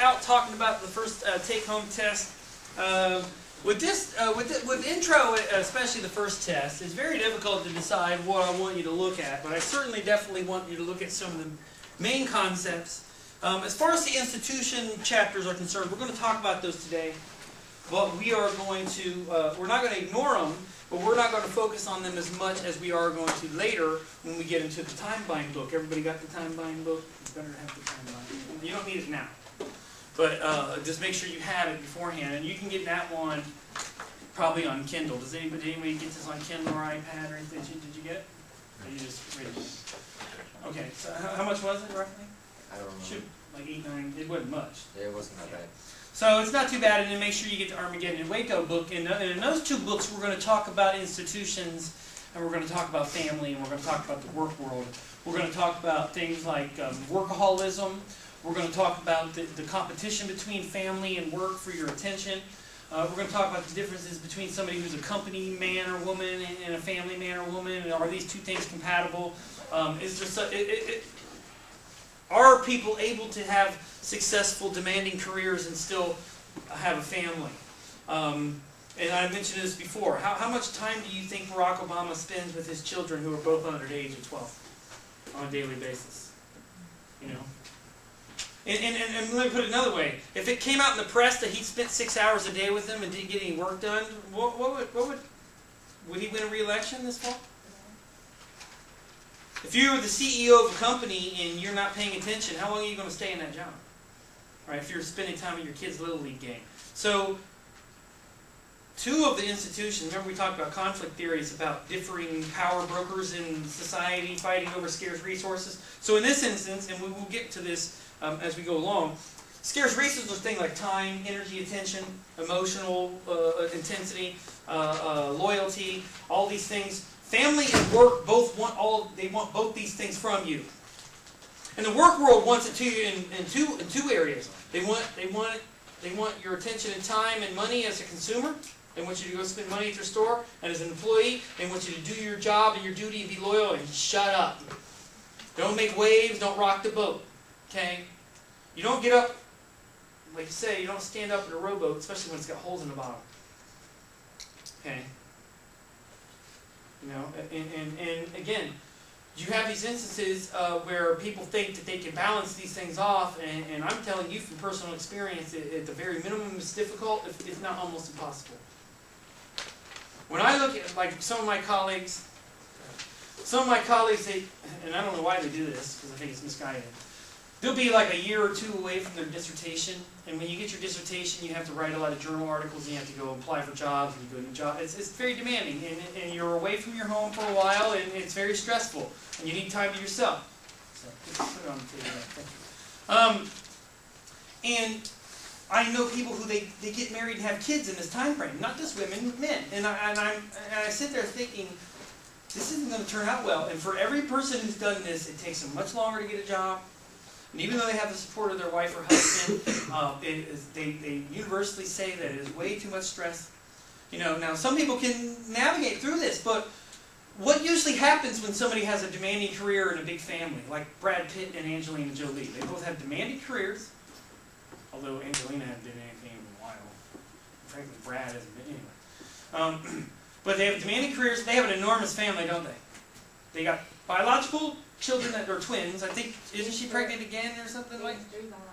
Out talking about the first take-home test. With intro, especially the first test, it's very difficult to decide what I want you to look at, but I certainly definitely want you to look at some of the main concepts. As far as the institution chapters are concerned, we're going to talk about those today, but we are going to, we're not going to ignore them, but we're not going to focus on them as much as we are going to later when we get into the time-bind book. Everybody got the time-bind book? You better have the time-bind. You don't need it now. But just make sure you have it beforehand, and you can get that one probably on Kindle. Did anybody get this on Kindle or iPad or anything? Did you get it? Or you just read it? Okay. So how much was it roughly? I don't know. Shoot, like 8, 9. It wasn't much. Yeah, it wasn't that bad. So it's not too bad, and then make sure you get the Armageddon and Waco book. And in those two books, we're going to talk about institutions, and we're going to talk about family, and we're going to talk about the work world. We're going to talk about things like workaholism. We're going to talk about the competition between family and work for your attention. We're going to talk about the differences between somebody who's a company man or woman and a family man or woman. And are these two things compatible? Are people able to have successful, demanding careers and still have a family? And I mentioned this before. How much time do you think Barack Obama spends with his children who are both under the age of 12 on a daily basis? You know? And let me put it another way. If it came out in the press that he spent 6 hours a day with them and didn't get any work done, would he win a re-election this fall? If you were the CEO of a company and you're not paying attention, how long are you going to stay in that job? Right? If you're spending time in your kid's Little League game. So, two of the institutions, remember we talked about conflict theories about differing power brokers in society fighting over scarce resources. So in this instance, and we will get to this as we go along, scarce resources are things like time, energy, attention, emotional intensity, loyalty, all these things. Family and work both want both these things from you. And the work world wants it to you in two areas. They want your attention and time and money as a consumer. They want you to go spend money at their store. And as an employee, they want you to do your job and your duty and be loyal and shut up. Don't make waves, don't rock the boat. Okay? You don't get up, like you say, you don't stand up in a rowboat, especially when it's got holes in the bottom. Okay? You know, and again, you have these instances where people think that they can balance these things off, and I'm telling you from personal experience, at the very minimum it's difficult, if not almost impossible. When I look at, like, some of my colleagues, and I don't know why they do this, because I think it's misguided. They'll be like a year or two away from their dissertation, and when you get your dissertation, you have to write a lot of journal articles, and you have to go apply for jobs, and you go to jobs. It's very demanding, and you're away from your home for a while, and it's very stressful, and you need time to yourself. So, just put it on the table. And I know people who they get married and have kids in this time frame, not just women, men. And I sit there thinking, this isn't going to turn out well. And for every person who's done this, it takes them much longer to get a job. And even though they have the support of their wife or husband, they universally say that it is way too much stress. You know, now some people can navigate through this, but what usually happens when somebody has a demanding career and a big family, like Brad Pitt and Angelina Jolie? They both have demanding careers, although Angelina hasn't done anything in a while. Frankly, Brad hasn't been anyway. But they have demanding careers. They have an enormous family, don't they? They got biological children that are twins. I think, isn't she pregnant again or something like that? 3 biological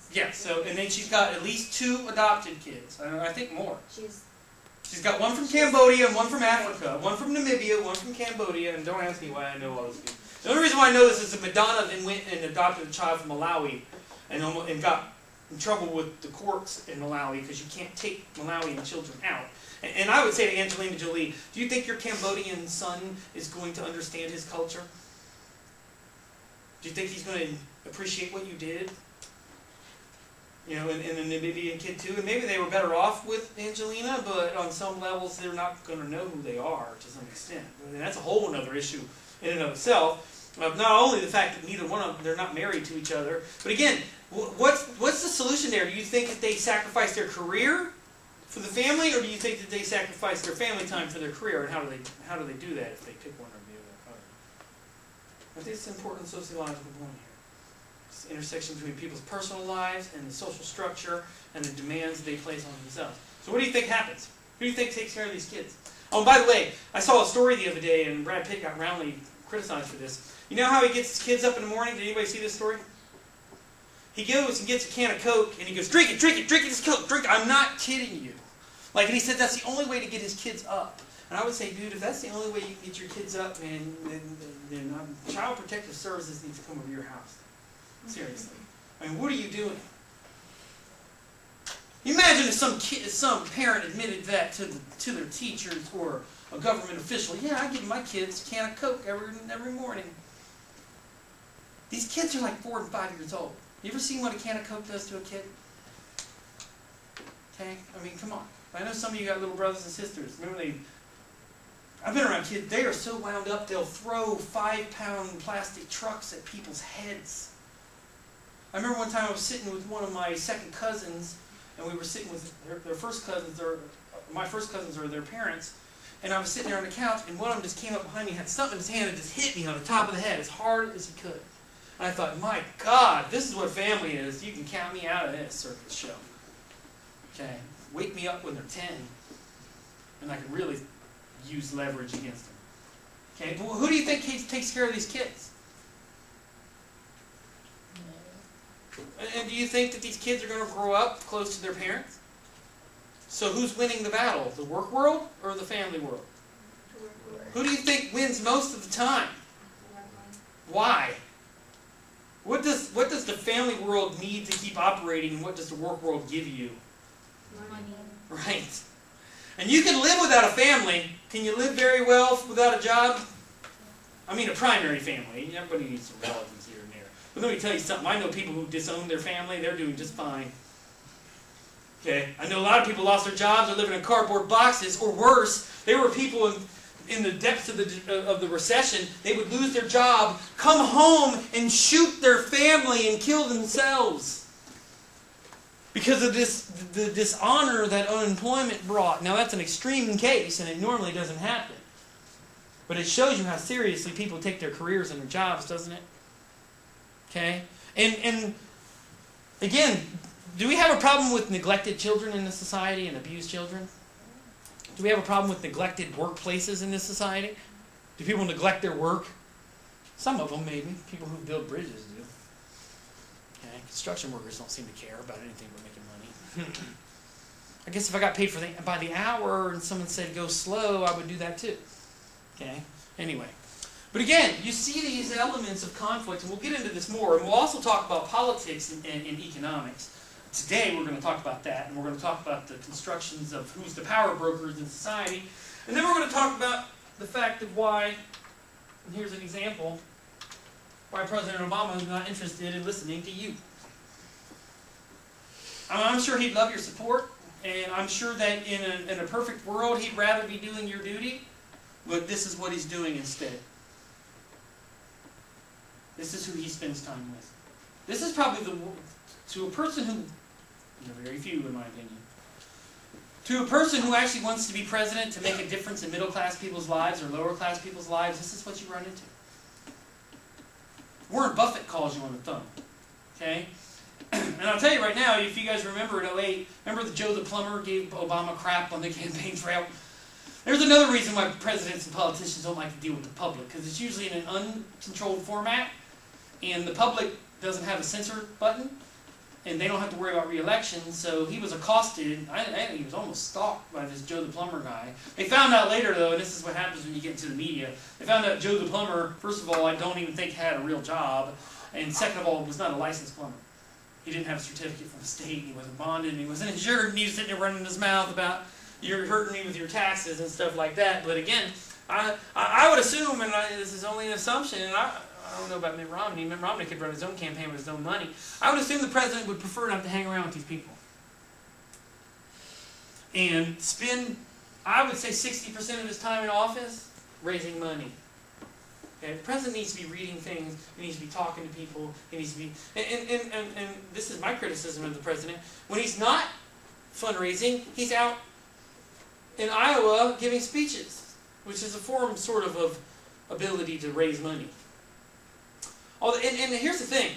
kids. Yeah, so, and then she's got at least 2 adopted kids. I think more. She's got one from Cambodia and one from Africa, one from Namibia, one from Cambodia, and don't ask me why I know all those people. The only reason why I know this is that Madonna then went and adopted a child from Malawi and got in trouble with the courts in Malawi because you can't take Malawian children out. And I would say to Angelina Jolie, do you think your Cambodian son is going to understand his culture? Do you think he's going to appreciate what you did? You know, and the Namibian kid too. And maybe they were better off with Angelina, but on some levels they're not going to know who they are to some extent. And that's a whole other issue in and of itself. Not only the fact that neither one of them, they're not married to each other, but again, what's the solution there? Do you think that they sacrifice their career for the family, or do you think that they sacrifice their family time for their career? And how do they do that if they pick one or the other? I think it's an important sociological point here. It's the intersection between people's personal lives and the social structure and the demands they place on themselves. So what do you think happens? Who do you think takes care of these kids? Oh, and by the way, I saw a story the other day, and Brad Pitt got roundly criticized for this. You know how he gets his kids up in the morning? Did anybody see this story? He goes and gets a can of Coke, and he goes, drink it, this Coke, drink it. I'm not kidding you. Like, and he said that's the only way to get his kids up. And I would say, dude, if that's the only way you can get your kids up, man, then Child Protective Services needs to come over your house. Seriously. I mean, what are you doing? Imagine if some parent admitted that to their teachers or a government official. Yeah, I give my kids a can of Coke every morning. These kids are like 4 and 5 years old. You ever seen what a can of Coke does to a kid? Okay? I mean, come on. I know some of you got little brothers and sisters. Remember I've been around kids. They are so wound up, they'll throw 5-pound plastic trucks at people's heads. I remember one time I was sitting with one of my second cousins, and we were sitting with their first cousins, or my first cousins or their parents, and I was sitting there on the couch, and one of them just came up behind me, had something in his hand, and just hit me on the top of the head as hard as he could. And I thought, my God, this is what family is. You can count me out of this circus show. Okay? Wake me up when they're 10, and I can really use leverage against them. Okay? But who do you think takes care of these kids? And do you think that these kids are going to grow up close to their parents? So who's winning the battle? The work world or the family world? Who do you think wins most of the time? Why? What does the family world need to keep operating, and what does the work world give you? Money. Right. And you can live without a family. Can you live very well without a job? I mean a primary family. Everybody needs some relatives here and there. But let me tell you something. I know people who disown their family. They're doing just fine. Okay? I know a lot of people lost their jobs. They're living in cardboard boxes. Or worse, there were people in the depths of the recession. They would lose their job, come home, and shoot their family and kill themselves. Because of the dishonor that unemployment brought. Now that's an extreme case, and it normally doesn't happen. But it shows you how seriously people take their careers and their jobs, doesn't it? Okay? And again, do we have a problem with neglected children in this society and abused children? Do we have a problem with neglected workplaces in this society? Do people neglect their work? Some of them, maybe. People who build bridges do. Okay? Construction workers don't seem to care about anything but making money. I guess if I got paid by the hour and someone said go slow, I would do that too. Okay? Anyway. But again, you see these elements of conflict, and we'll get into this more, and we'll also talk about politics and economics. Today we're going to talk about that, and we're going to talk about the constructions of who's the power brokers in society, and then we're going to talk about the fact of why, and here's an example, why President Obama is not interested in listening to you. I'm sure he'd love your support, and I'm sure that in a perfect world he'd rather be doing your duty, but this is what he's doing instead. This is who he spends time with. This is probably to a person who, there are very few in my opinion, to a person who actually wants to be president to make a difference in middle-class people's lives or lower-class people's lives, this is what you run into. Warren Buffett calls you on the thumb. Okay? And I'll tell you right now, if you guys remember in 2008, remember that Joe the plumber gave Obama crap on the campaign trail? There's another reason why presidents and politicians don't like to deal with the public, because it's usually in an uncontrolled format, and the public doesn't have a censor button, and they don't have to worry about re-election, so he was accosted. I think he was almost stalked by this Joe the plumber guy. They found out later, though, and this is what happens when you get into the media, they found out Joe the plumber, first of all, I don't even think had a real job, and second of all, was not a licensed plumber. He didn't have a certificate from the state, he wasn't bonded, and he wasn't insured, and he was sitting there running his mouth about, you're hurting me with your taxes and stuff like that. But again, I would assume, and this is only an assumption, and I don't know about Mitt Romney. Mitt Romney could run his own campaign with his own money. I would assume the president would prefer not to hang around with these people. And spend, I would say, 60% of his time in office raising money. Okay? The president needs to be reading things, he needs to be talking to people, he needs to be, and this is my criticism of the president, when he's not fundraising, he's out in Iowa giving speeches, which is a form sort of ability to raise money. And here's the thing.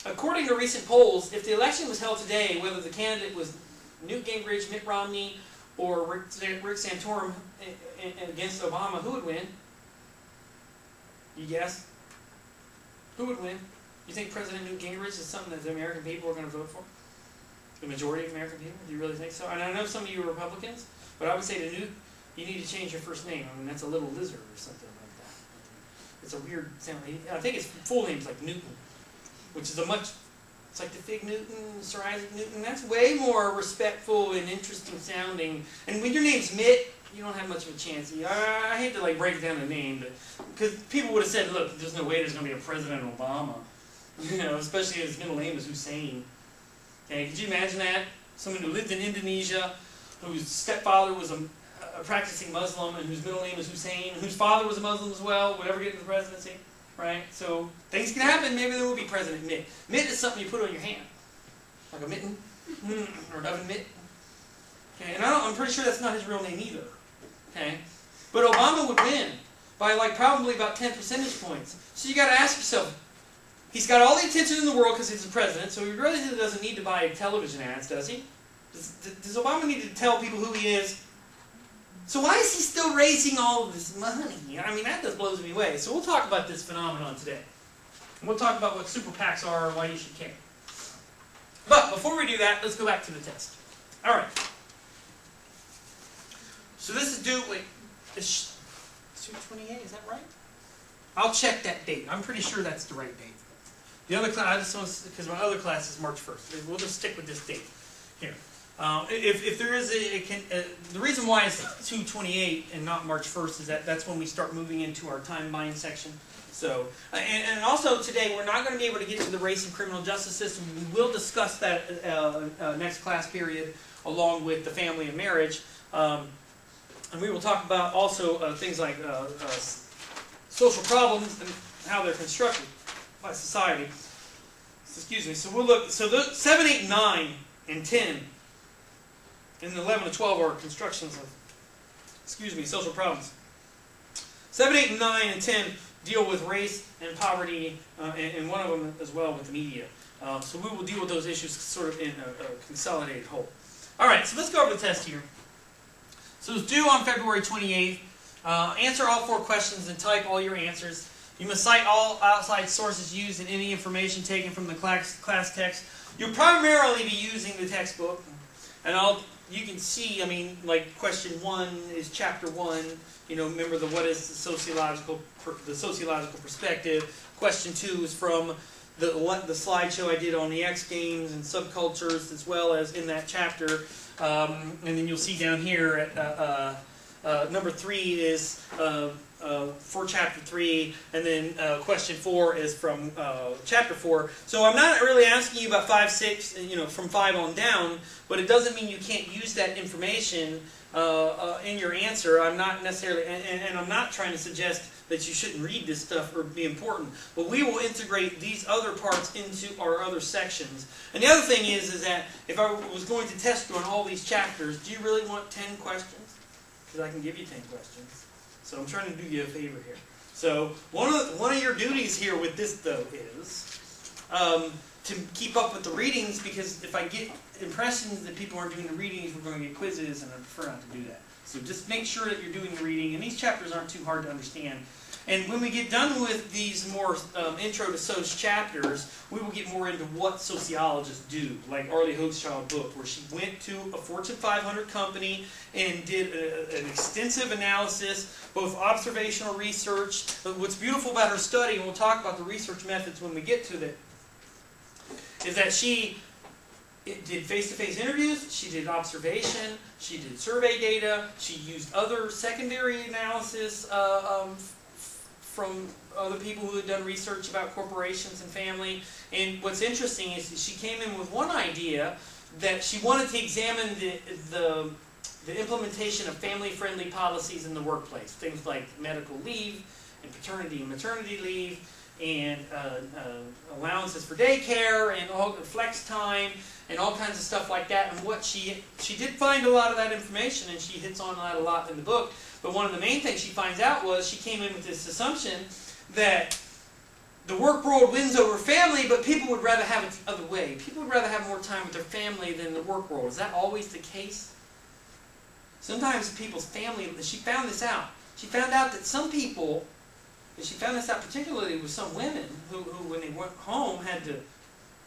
according to recent polls, if the election was held today, whether the candidate was Newt Gingrich, Mitt Romney, or Rick Santorum against Obama, who would win? You guess? Who would win? You think President Newt Gingrich is something that the American people are going to vote for? The majority of American people? Do you really think so? And I know some of you are Republicans, but I would say to Newt, you need to change your first name. I mean, that's a little lizard or something like that. It's a weird sound. I think his full name's like Newton, which is it's like the Fig Newton, Sir Isaac Newton. That's way more respectful and interesting sounding. And when your name's Mitt, you don't have much of a chance. I hate to like break down the name, but because people would have said, look, there's no way there's going to be a President Obama. You know, especially if his middle name is Hussein. Okay, could you imagine that? Someone who lived in Indonesia, whose stepfather was a practicing Muslim, and whose middle name is Hussein, whose father was a Muslim as well, would ever get into the presidency, right? So things can happen. Maybe there will be President Mitt. Mitt is something you put on your hand, like a mitten, or an oven mitt. Okay, and I'm pretty sure that's not his real name either. Okay, but Obama would win by like probably about 10 percentage points. So you got to ask yourself. He's got all the attention in the world because he's the president, so he really doesn't need to buy television ads, does he? Does Obama need to tell people who he is? So why is he still raising all of this money? I mean, that just blows me away. So we'll talk about this phenomenon today. And we'll talk about what super PACs are and why you should care. But before we do that, let's go back to the test. All right. So this is due, wait, it's 2/28, is that right? I'll check that date. I'm pretty sure that's the right date. The other class, I just want to, because my other class is March 1st. We'll just stick with this date here. If there is the reason why it's 2/28 and not March 1st is that that's when we start moving into our time-bind section. So, and also today we're not going to be able to get to the race and criminal justice system. We will discuss that next class period along with the family and marriage. And we will talk about also things like social problems and how they're constructed by society. Excuse me. So we'll look. So the 7, 8, 9, and 10, and 11 and 12 are constructions of, social problems. 7, 8, and 9, and 10 deal with race and poverty, and one of them as well with the media. So we will deal with those issues sort of in a consolidated whole. All right. So let's go over the test here. So it's due on February 28th. Answer all 4 questions and type all your answers. You must cite all outside sources used in any information taken from the class text. You'll primarily be using the textbook. And you can see, I mean, like question 1 is chapter 1. You know, remember what is the sociological perspective. Question 2 is from the slideshow I did on the X Games and subcultures, as well as in that chapter. And then you'll see down here at number 3 is for chapter 3, and then question 4 is from chapter 4. So I'm not really asking you about 5, 6, from 5 on down, but it doesn't mean you can't use that information in your answer. I'm not necessarily, and I'm not trying to suggest that you shouldn't read this stuff or be important, but we will integrate these other parts into our other sections. And the other thing is that if I was going to test you on all these chapters, do you really want 10 questions? Because I can give you 10 questions. So I'm trying to do you a favor here. So one of your duties here with this, though, is to keep up with the readings, because if I get impressions that people aren't doing the readings, we're going to get quizzes, and I prefer not to do that. So just make sure that you're doing the reading, and these chapters aren't too hard to understand. And when we get done with these more intro to Soc chapters, we will get more into what sociologists do, like Arlie Hochschild's book, where she went to a Fortune 500 company and did an extensive analysis, both observational research. But what's beautiful about her study, and we'll talk about the research methods when we get to that, is that she did face-to-face interviews, she did observation, she did survey data, she used other secondary analysis from other people who had done research about corporations and family. And what's interesting is that she came in with one idea that she wanted to examine the implementation of family-friendly policies in the workplace. Things like medical leave and paternity and maternity leave and allowances for daycare and all flex time and all kinds of stuff like that. And what she did find a lot of that information, and she hits on that a lot in the book. But one of the main things she finds out was she came in with this assumption that the work world wins over family, but people would rather have it the other way. People would rather have more time with their family than the work world. Is that always the case? Sometimes people's family, she found this out. She found out that some people, and she found this out particularly with some women, who when they went home had to,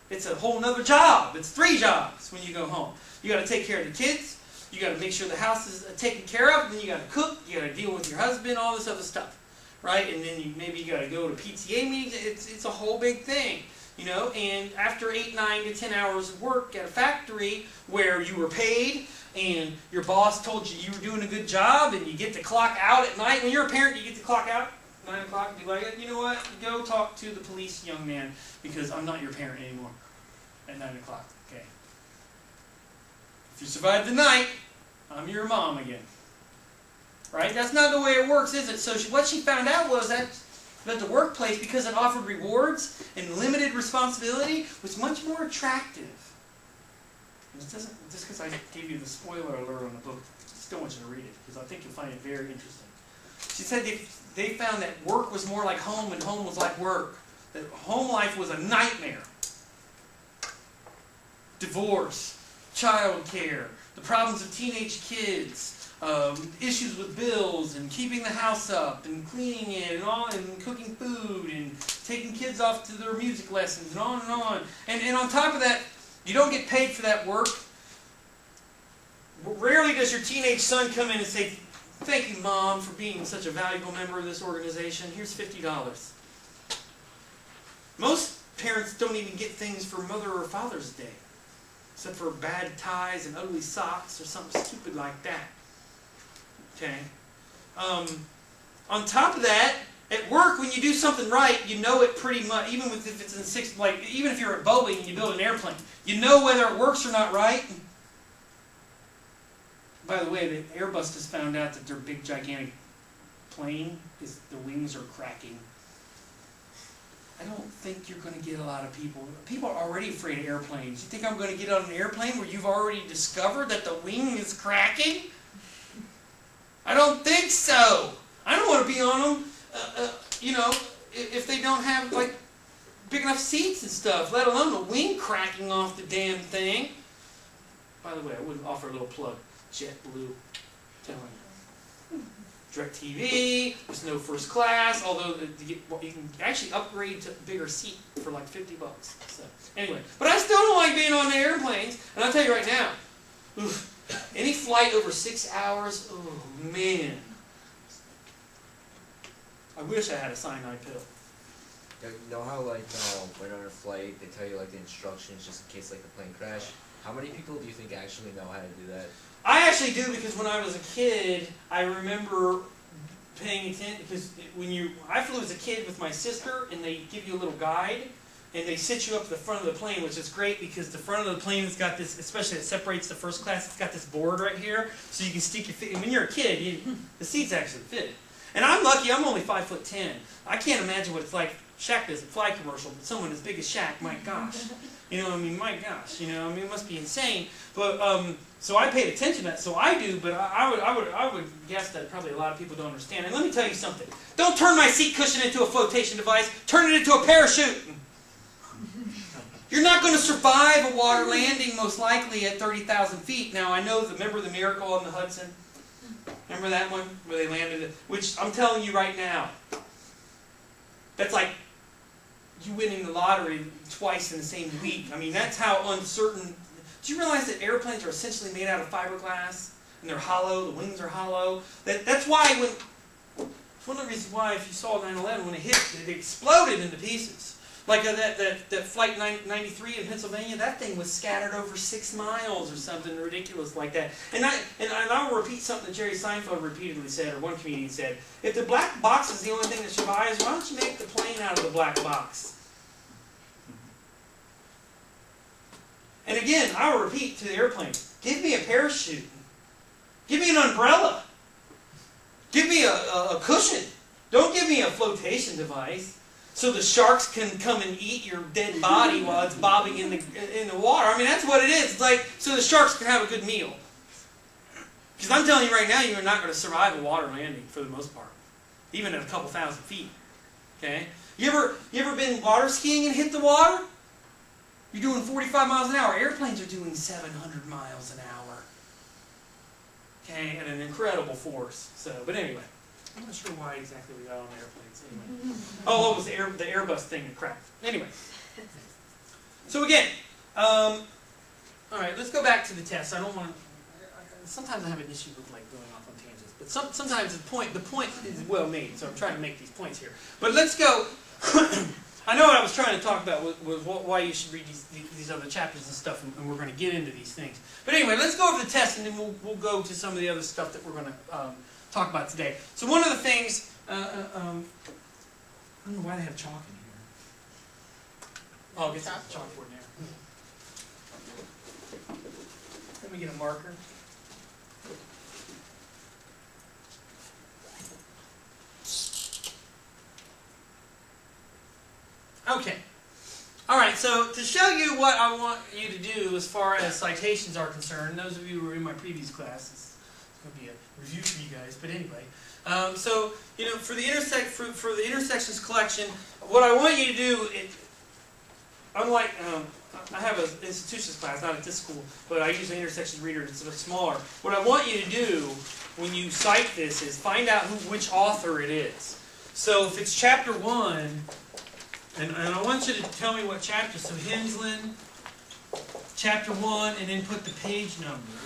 it's a whole nother job. It's 3 jobs when you go home. You got to take care of the kids, you got to make sure the house is taken care of, and then you got to cook, you got to deal with your husband, all this other stuff. Right? And then maybe you got to go to PTA meetings. It's a whole big thing, you know. And after 8, 9 to 10 hours of work at a factory where you were paid and your boss told you were doing a good job, and you get to clock out at night. When you're a parent, you get to clock out 9 o'clock and be like, you know what? Go talk to the police, young man, because I'm not your parent anymore at 9 o'clock. Okay. If you survive the night, I'm your mom again. Right? That's not the way it works, is it? So what she found out was that the workplace, because it offered rewards and limited responsibility, was much more attractive. And it doesn't, just because I gave you the spoiler alert on the book, I still want you to read it, because I think you'll find it very interesting. She said they found that work was more like home and home was like work. That home life was a nightmare. Divorce, child care, the problems of teenage kids, issues with bills and keeping the house up and cleaning it and cooking food and taking kids off to their music lessons and on and on. And on top of that, you don't get paid for that work. Rarely does your teenage son come in and say, "Thank you, Mom, for being such a valuable member of this organization. Here's $50. Most parents don't even get things for Mother or Father's Day, except for bad ties and ugly socks or something stupid like that. Okay. On top of that, at work, when you do something right, you know it pretty much. Even if it's in even if you're at Boeing and you build an airplane, you know whether it works or not, right? By the way, the Airbus has found out that their big gigantic plane the wings are cracking. I don't think you're going to get a lot of people. People are already afraid of airplanes. You think I'm going to get on an airplane where you've already discovered that the wing is cracking? I don't think so. I don't want to be on them, you know, if they don't have, like, big enough seats and stuff, let alone the wing cracking off the damn thing. By the way, I would offer a little plug. JetBlue, telling you. DirecTV, there's no first class, although you can actually upgrade to a bigger seat for like $50. So, anyway, but I still don't like being on the airplanes, and I'll tell you right now, any flight over 6 hours, oh man. I wish I had a cyanide pill. You know how like when on a flight they tell you like the instructions just in case like the plane crash? How many people do you think actually know how to do that? I actually do, because when I was a kid, I remember paying attention, because I flew as a kid with my sister, and they give you a little guide, and they sit you up at the front of the plane, which is great because the front of the plane has got this, especially it separates the first class, it's got this board right here, so you can stick your feet. And when you're a kid, the seats actually fit. And I'm lucky, I'm only 5'10". I can't imagine what it's like. Shaq doesn't fly commercial, but someone as big as Shaq, my gosh. You know, I mean, my gosh, you know, I mean, it must be insane. But, so I paid attention to that, so I do, but I would guess that probably a lot of people don't understand. And let me tell you something. Don't turn my seat cushion into a flotation device. Turn it into a parachute. You're not going to survive a water landing, most likely, at 30,000 feet. Now, I know, remember the Miracle on the Hudson? Remember that one, where they landed it? Which, I'm telling you right now, that's like you winning the lottery twice in the same week. I mean, that's how uncertain. Do you realize that airplanes are essentially made out of fiberglass? And they're hollow, the wings are hollow. That's why it's one of the reasons why, if you saw 9/11, when it hit, it exploded into pieces. Like that Flight 93 in Pennsylvania, that thing was scattered over 6 miles or something ridiculous like that. And I will repeat something that Jerry Seinfeld repeatedly said, or one comedian said, if the black box is the only thing that survives, why don't you make the plane out of the black box? And again, I will repeat to the airplane, give me a parachute. Give me an umbrella. Give me a cushion. Don't give me a flotation device so the sharks can come and eat your dead body while it's bobbing in the water. I mean, that's what it is. It's like, so the sharks can have a good meal. Because I'm telling you right now, you're not going to survive a water landing for the most part, even at a couple thousand feet. Okay? You ever been water skiing and hit the water? You're doing 45 miles an hour. Airplanes are doing 700 miles an hour. Okay, at an incredible force. So, but anyway, I'm not sure why exactly we got on airplanes. Anyway, oh, it was the Airbus thing that cracked. Anyway, so again, all right, let's go back to the test. I don't want to. Sometimes I have an issue with like going off on tangents, but sometimes the point is well made. So I'm trying to make these points here. But let's go. I know what I was trying to talk about was why you should read these other chapters and stuff, and we're going to get into these things. But anyway, let's go over the test, and then we'll go to some of the other stuff that we're going to talk about today. So one of the things, I don't know why they have chalk in here. Oh, I'll get some chalkboard in there. Let me get a marker. Okay. All right, so to show you what I want you to do as far as citations are concerned, those of you who were in my previous class, it's going to be a review for you guys, but anyway. So, you know, for the intersections collection, what I want you to do, unlike, I have an institutions class, not at this school, but I use an intersections reader, it's a bit smaller. What I want you to do when you cite this is find out which author it is. So if it's chapter 1, and I want you to tell me what chapter. So Hensland, chapter 1, and then put the page number.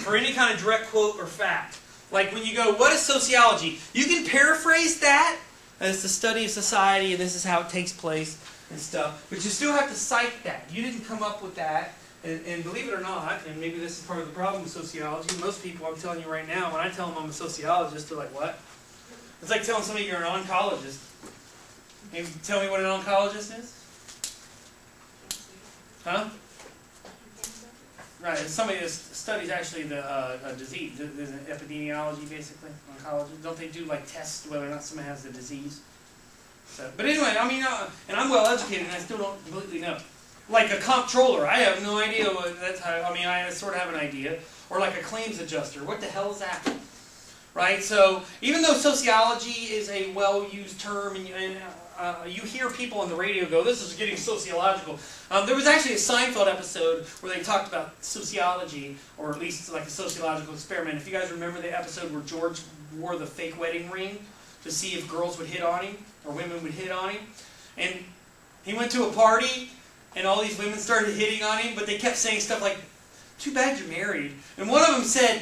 For any kind of direct quote or fact. Like when you go, what is sociology? You can paraphrase that as the study of society, and this is how it takes place and stuff. But you still have to cite that. You didn't come up with that. And believe it or not, and maybe this is part of the problem with sociology, most people, I'm telling you right now, when I tell them I'm a sociologist, they're like, what? It's like telling somebody you're an oncologist. Maybe tell me what an oncologist is? Huh? Right, it's somebody that studies actually the disease. There's an epidemiology, basically, oncology. Don't they do like tests whether or not somebody has the disease? So, but anyway, I mean, and I'm well educated and I still don't completely know. Like a comptroller, I have no idea what that's how, I mean, I sort of have an idea. Or like a claims adjuster, what the hell is that? Right, so even though sociology is a well-used term, and you hear people on the radio go, this is getting sociological. There was actually a Seinfeld episode where they talked about sociology, or at least like a sociological experiment. If you guys remember the episode where George wore the fake wedding ring to see if girls would hit on him, or women would hit on him. And he went to a party, and all these women started hitting on him, but they kept saying stuff like, too bad you're married. And one of them said,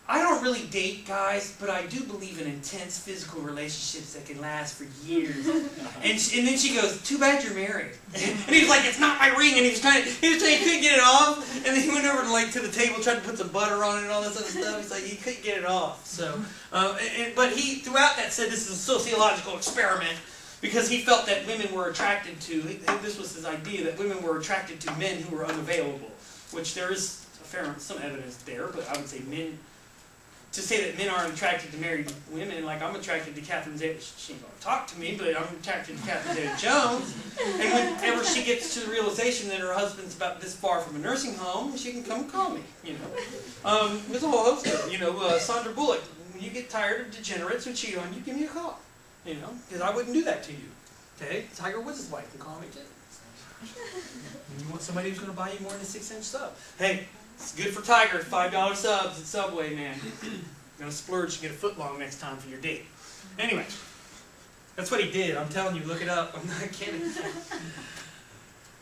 I don't really date guys, but I do believe in intense physical relationships that can last for years. And then she goes, too bad you're married. And he's like, it's not my ring. And he couldn't get it off. And then he went over to the table, tried to put some butter on it and all this other stuff. He's like, he couldn't get it off. So, but he, throughout that, said this is a sociological experiment because he felt that women were attracted to, this was his idea, that women were attracted to men who were unavailable, which there is some evidence there, but I would say men, to say that men aren't attracted to married women, like I'm attracted to Catherine Zeta, she ain't gonna talk to me, but I'm attracted to Catherine Zeta-Jones, and whenever she gets to the realization that her husband's about this far from a nursing home, she can come and call me, you know. There's a whole host of, you know, Sandra Bullock, when you get tired of degenerates who cheat on you, give me a call, you know, because I wouldn't do that to you, okay? Tiger Woods' wife can call me too. You want somebody who's gonna buy you more than a 6-inch sub. Hey, it's good for Tiger, $5 subs at Subway, man. You're going to splurge and get a foot long next time for your date. Anyway, that's what he did. I'm telling you, look it up. I'm not kidding.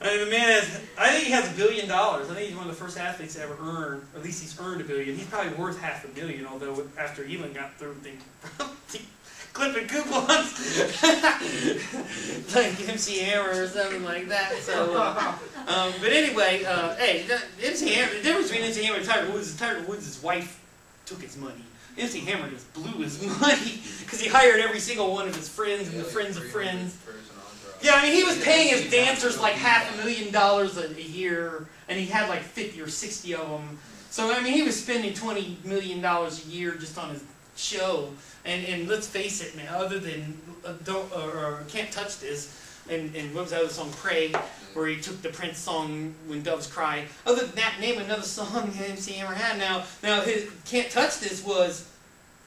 I mean, the man has, I think he has $1 billion. I think he's one of the first athletes to ever earn, or at least he's earned $1 billion. He's probably worth $500 million, although after Elon got through clipping coupons, like MC Hammer or something like that. So, but anyway, hey, MC Hammer. The difference between MC Hammer and Tiger Woods is Tiger Woods' wife took his money. MC Hammer just blew his money because he hired every single one of his friends and the friends of friends. Yeah, I mean, he was paying his dancers like $500,000 a year, and he had like 50 or 60 of them. So I mean, he was spending $20 million a year just on his show. And let's face it, man. Other than Can't Touch This, and what was that other song, Pray, where he took the Prince song When Doves Cry. Other than that, name another song MC Hammer had. Now his Can't Touch This was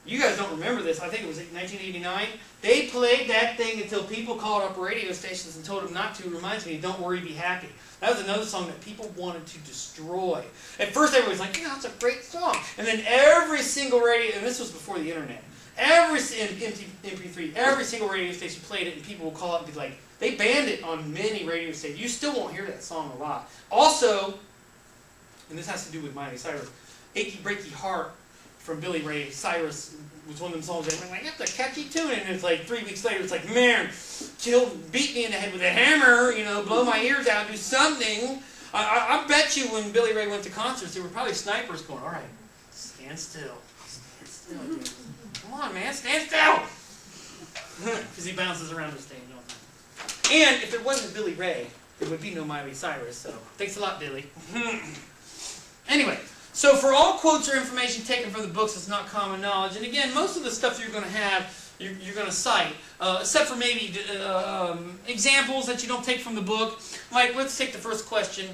You guys don't remember this. I think it was 1989. They played that thing until people called up radio stations and told them not to. It reminds me of Don't Worry, Be Happy. That was another song that people wanted to destroy. At first everybody was like, yeah, it's a great song. And then every single radio, and this was before the internet, MP3, every single radio station played it, and people would call up and be like, they banned it on many radio stations. You still won't hear that song a lot. Also, and this has to do with Miley Cyrus, Achy Breaky Heart from Billy Ray Cyrus was one of them songs that went like, that's a catchy tune, and it's like 3 weeks later, it's like, man, beat me in the head with a hammer, you know, blow my ears out, do something. I bet you when Billy Ray went to concerts, there were probably snipers going, all right, stand still, dude. Come on, man, stand still. Because he bounces around the stage all the time. And if it wasn't Billy Ray, there would be no Miley Cyrus, so thanks a lot, Billy. Anyway. So for all quotes or information taken from the books, it's not common knowledge. And again, most of the stuff you're going to have, you're going to cite, except for maybe examples that you don't take from the book. Like, let's take the first question.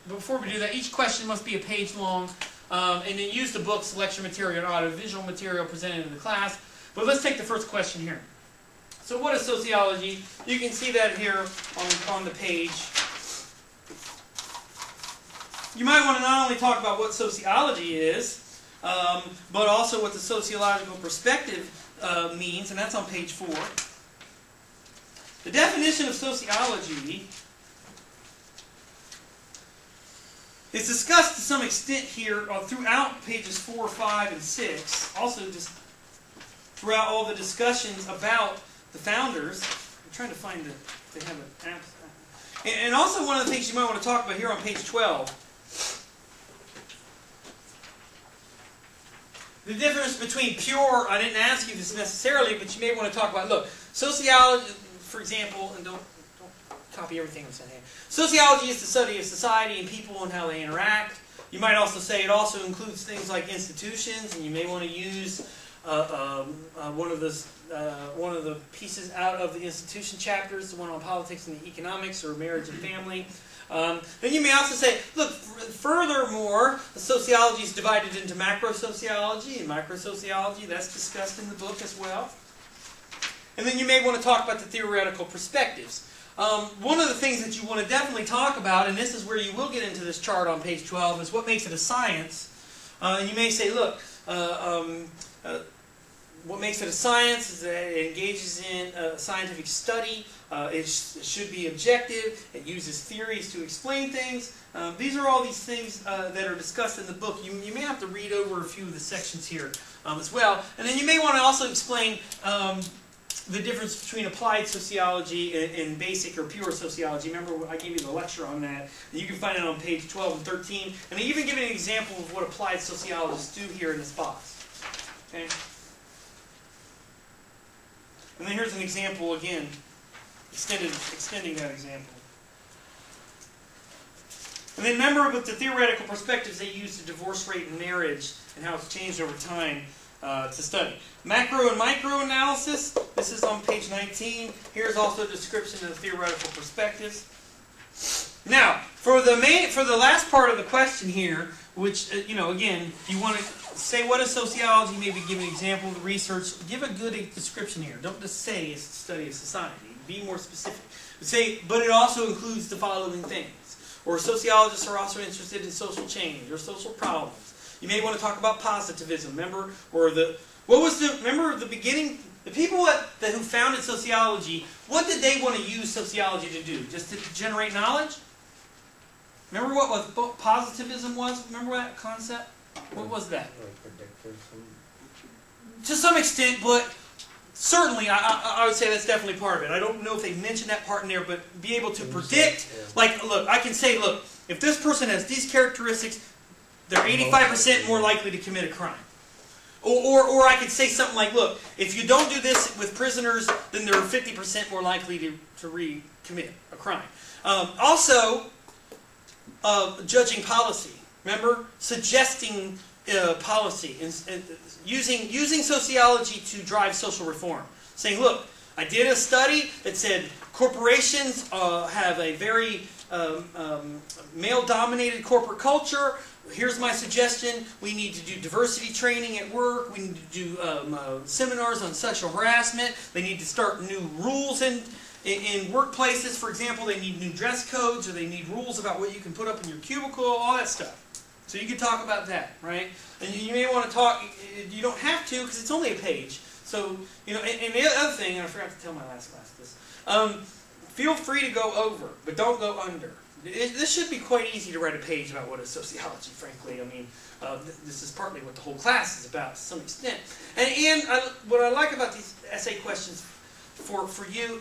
Before we do that, each question must be a page long. And then use the book's lecture material and audiovisual material presented in the class. But let's take the first question here. So what is sociology? You can see that here on the page. You might want to not only talk about what sociology is, but also what the sociological perspective means, and that's on page 4. The definition of sociology is discussed to some extent here throughout pages 4, 5, and 6. Also just throughout all the discussions about the founders. I'm trying to find they have an app. And also one of the things you might want to talk about here on page 12. The difference between pure, I didn't ask you this necessarily, but you may want to talk about, look, sociology, for example, and don't copy everything I'm saying here. Sociology is the study of society and people and how they interact. You might also say it also includes things like institutions, and you may want to use one of the pieces out of the institution chapters, the one on politics and economics or marriage and family. Then you may also say, look, furthermore, sociology is divided into macro-sociology and micro-sociology. That's discussed in the book as well. And then you may want to talk about the theoretical perspectives. One of the things that you want to definitely talk about, and this is where you will get into this chart on page 12, is what makes it a science. And you may say, look, what makes it a science is that it engages in scientific study. It should be objective. It uses theories to explain things. These are all these things that are discussed in the book. You may have to read over a few of the sections here as well. And then you may want to also explain the difference between applied sociology and basic or pure sociology. Remember, I gave you the lecture on that. You can find it on page 12 and 13. And I even give you an example of what applied sociologists do here in this box. Okay? And then here's an example again, extending that example. And then remember with the theoretical perspectives they use the divorce rate in marriage and how it's changed over time to study. Macro and micro analysis, this is on page 19. Here's also a description of the theoretical perspectives. Now, for the last part of the question here, which, again, you want to say what is sociology, maybe give an example of the research. Give a good description here. Don't just say it's the study of society. Be more specific. Say, but it also includes the following things. Or sociologists are also interested in social change or social problems. You may want to talk about positivism. Remember, remember the beginning, the people who founded sociology, what did they want to use sociology to do? Just to generate knowledge? Remember what positivism was? Remember that concept? What was that? To some extent, but certainly I would say that's definitely part of it. I don't know if they mentioned that part in there, but be able to predict, like, look, I can say, look, if this person has these characteristics, they're 85% more likely to commit a crime. Or I could say something like, look, if you don't do this with prisoners, then they're 50% more likely to recommit a crime. Also, judging policy. Remember? Suggesting policy. And using sociology to drive social reform. Saying, look, I did a study that said corporations have a very male-dominated corporate culture. here's my suggestion. We need to do diversity training at work. We need to do seminars on sexual harassment. They need to start new rules in workplaces. For example, they need new dress codes, or they need rules about what you can put up in your cubicle, all that stuff. So you can talk about that, right? And you may want to talk, you don't have to because it's only a page. So, you know, and the other thing, and I forgot to tell my last class this, feel free to go over, but don't go under. This should be quite easy to write a page about what is sociology, frankly. I mean, this is partly what the whole class is about to some extent. And what I like about these essay questions for you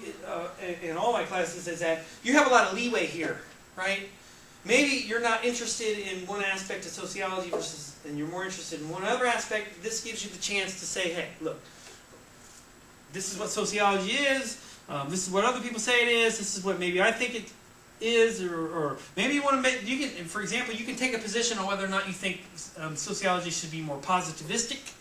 in all my classes is that you have a lot of leeway here, right? Maybe you're not interested in one aspect of sociology and you're more interested in one other aspect. This gives you the chance to say, hey, look, this is what sociology is. This is what other people say it is. This is what maybe I think it is, or maybe you want to make. You can, for example, you can take a position on whether or not you think sociology should be more positivistic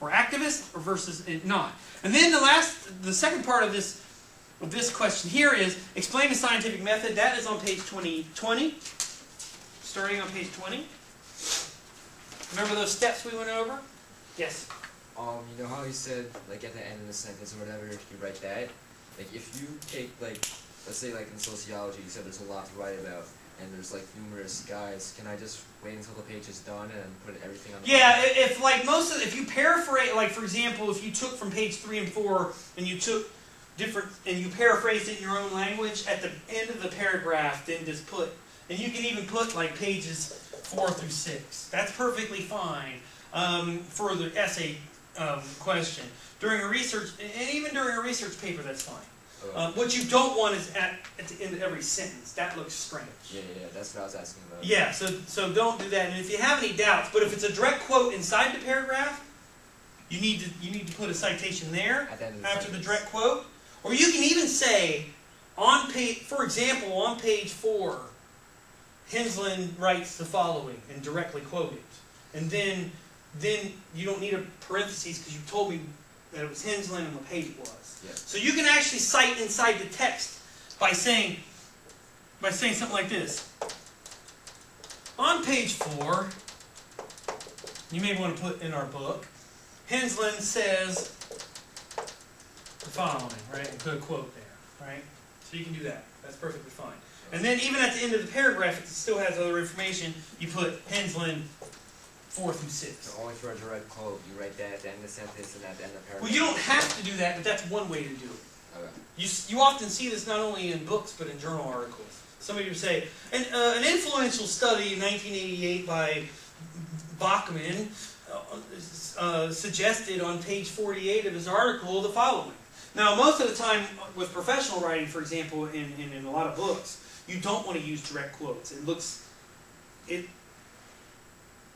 or activist, or versus not. And then the second part of this question here is explain the scientific method. That is on page 20. Starting on page 20. Remember those steps we went over? Yes. You know how you said, like, at the end of the sentence or whatever, if you write that, like, if you take, like, let's say, like, in sociology, you said there's a lot to write about, and there's, like, numerous guides, can I just wait until the page is done and put everything on the page? If, like, if you paraphrase, like, for example, if you took from page 3 and 4, and you took different, and you paraphrased it in your own language, at the end of the paragraph, then just put, and you can even put, like, pages 4 through 6. That's perfectly fine for the essay question. During a research, and even during a research paper, that's fine. What you don't want is at the end of every sentence. That looks strange. Yeah, that's what I was asking about. Yeah, so don't do that. And if you have any doubts, but if it's a direct quote inside the paragraph, you need to put a citation there after the direct quote. Or you can even say, on page, for example, on page 4, Henslin writes the following and directly quote it. And then you don't need a parentheses because you told me that it was Henslin and what page it was. Yeah. So you can actually cite inside the text by saying something like this. On page 4, you may want to put in our book, Henslin says the following, right? And put a quote there, right? So you can do that. That's perfectly fine. And then even at the end of the paragraph, it still has other information. You put Henslin 4 through 6. So only for a direct quote, you write that at the end of the sentence and at the end of the paragraph. Well, you don't have to do that, but that's one way to do it. Okay. You often see this not only in books, but in journal articles. Somebody would say, an influential study in 1988 by Bachman suggested on page 48 of his article the following. Now, most of the time with professional writing, for example, in a lot of books, you don't want to use direct quotes.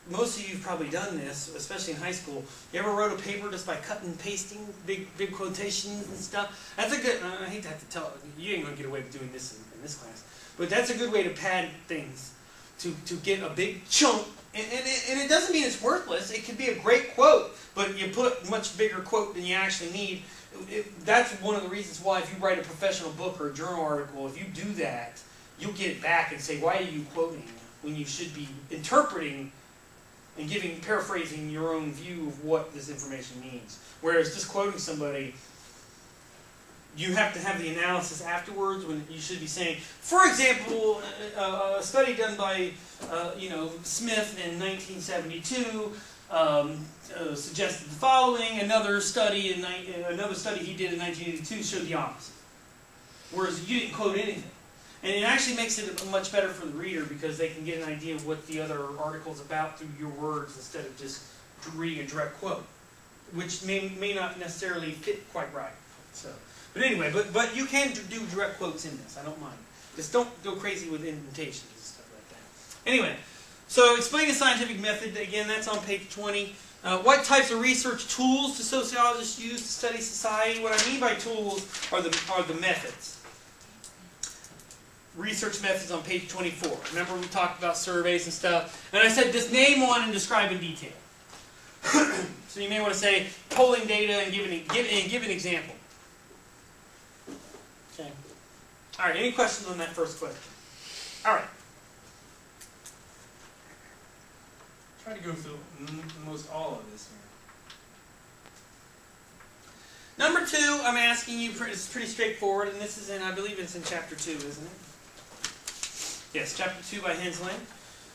Most of you have probably done this, especially in high school. You ever wrote a paper just by cutting and pasting big quotations and stuff? That's a good, I hate to have to tell, you ain't going to get away with doing this in this class, but that's a good way to pad things, to get a big chunk. And it doesn't mean it's worthless. It could be a great quote, but you put a much bigger quote than you actually need. That's one of the reasons why if you write a professional book or a journal article, if you do that, you'll get it back and say, why are you quoting when you should be interpreting and paraphrasing your own view of what this information means. Whereas just quoting somebody, you have to have the analysis afterwards when you should be saying, for example, a study done by Smith in 1972 suggested the following. Another study he did in 1982 showed the opposite. Whereas you didn't quote anything. And it actually makes it much better for the reader because they can get an idea of what the other article's about through your words instead of just reading a direct quote, which may not necessarily fit quite right. So, but anyway, but you can do direct quotes in this. I don't mind. Just don't go crazy with indentations and stuff like that. Anyway, so explain the scientific method. Again, that's on page 20. What types of research tools do sociologists use to study society? What I mean by tools are the methods. Research methods on page 24. Remember we talked about surveys and stuff? And I said just name one and describe in detail. So you may want to say polling data and give an example. Okay. All right, any questions on that first question? All right. try to go through most all of this here. Number 2, I'm asking you, it's pretty straightforward, and this is in, I believe it's in chapter 2, isn't it? Yes, chapter 2 by Henslin.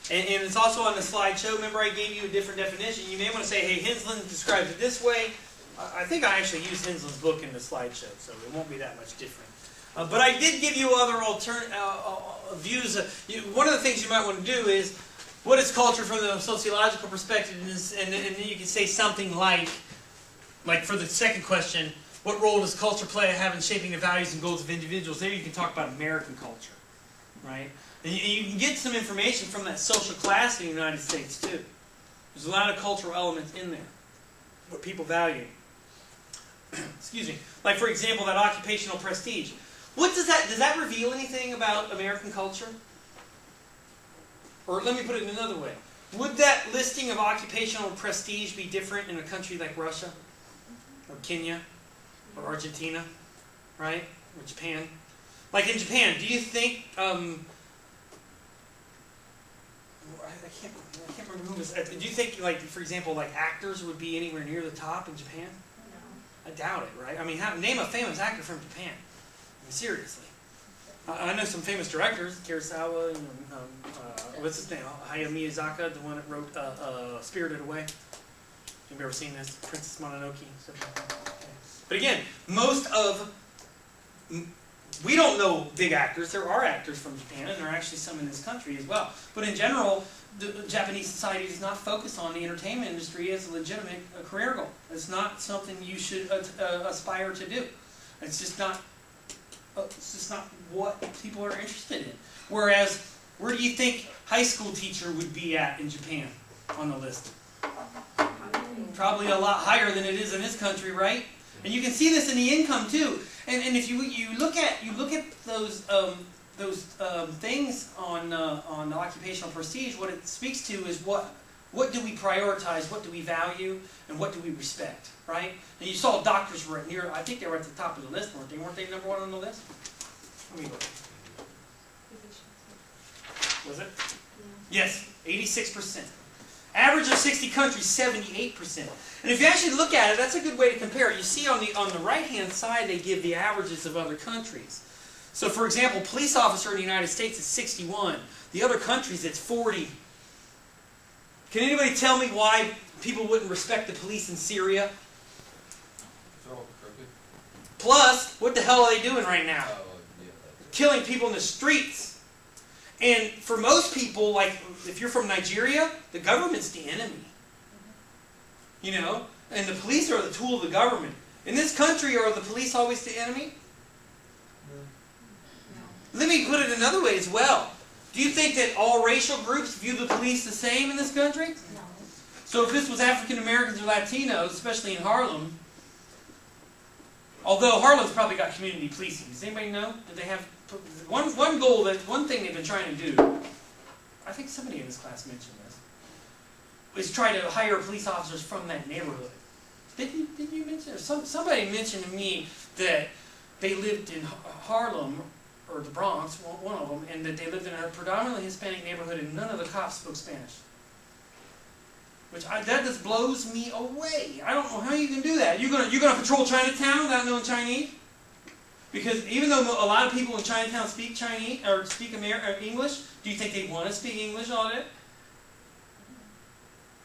And it's also on the slideshow. Remember I gave you a different definition. You may want to say, hey, Henslin describes it this way. I think I actually used Henslin's book in the slideshow, so it won't be that much different. But I did give you other views. One of the things you might want to do is, what is culture from the sociological perspective? And then you can say something like for the second question, what role does culture have in shaping the values and goals of individuals? There you can talk about American culture, right? And you can get some information from that social class in the United States, too. There's a lot of cultural elements in there, what people value. Excuse me. Like, for example, that occupational prestige. What does that reveal anything about American culture? Or let me put it in another way. Would that listing of occupational prestige be different in a country like Russia? Or Kenya? Or Argentina? Right? Or Japan? Like in Japan, do you think... I can't remember who was... Do you think, like, for example, like actors would be anywhere near the top in Japan? No. I doubt it, right? I mean, name a famous actor from Japan. I mean, seriously. I know some famous directors, Kurosawa, and what's his name? Hayao Miyazaki, the one that wrote Spirited Away. Have you ever seen this? Princess Mononoke. Okay. But again, we don't know big actors. There are actors from Japan, and there are actually some in this country as well. But in general, the Japanese society does not focus on the entertainment industry as a legitimate career goal. It's not something you should aspire to do. It's just not what people are interested in. Whereas, where do you think high school teacher would be at in Japan on the list? Probably a lot higher than it is in this country, right? And you can see this in the income too. And if you look at those things on occupational prestige, what it speaks to is what do we prioritize, what do we value, and what do we respect, right? And you saw doctors were near, I think they were at the top of the list, weren't they? Weren't they number 1 on the list? Let me look. Was it? Yeah. Yes, 86%. Average of 60 countries, 78%. And if you actually look at it, that's a good way to compare it. You see on the right-hand side, they give the averages of other countries. So, for example, police officer in the United States is 61. The other countries, it's 40. Can anybody tell me why people wouldn't respect the police in Syria? They're all crooked. Plus, what the hell are they doing right now? Yeah. Killing people in the streets. And for most people, like if you're from Nigeria, the government's the enemy. You know? And the police are the tool of the government. In this country, are the police always the enemy? No. Let me put it another way as well. Do you think that all racial groups view the police the same in this country? No. So if this was African Americans or Latinos, especially in Harlem, although Harlem's probably got community policing. Does anybody know that they have one goal, one thing they've been trying to do? I think somebody in this class mentioned this. Is try to hire police officers from that neighborhood. Did you mention it? Somebody mentioned to me that they lived in Harlem or the Bronx, one of them, and that they lived in a predominantly Hispanic neighborhood, and none of the cops spoke Spanish. That just blows me away. I don't know how you can do that. You're gonna patrol Chinatown without knowing Chinese? Because even though a lot of people in Chinatown speak Chinese or speak English, do you think they want to speak English all day?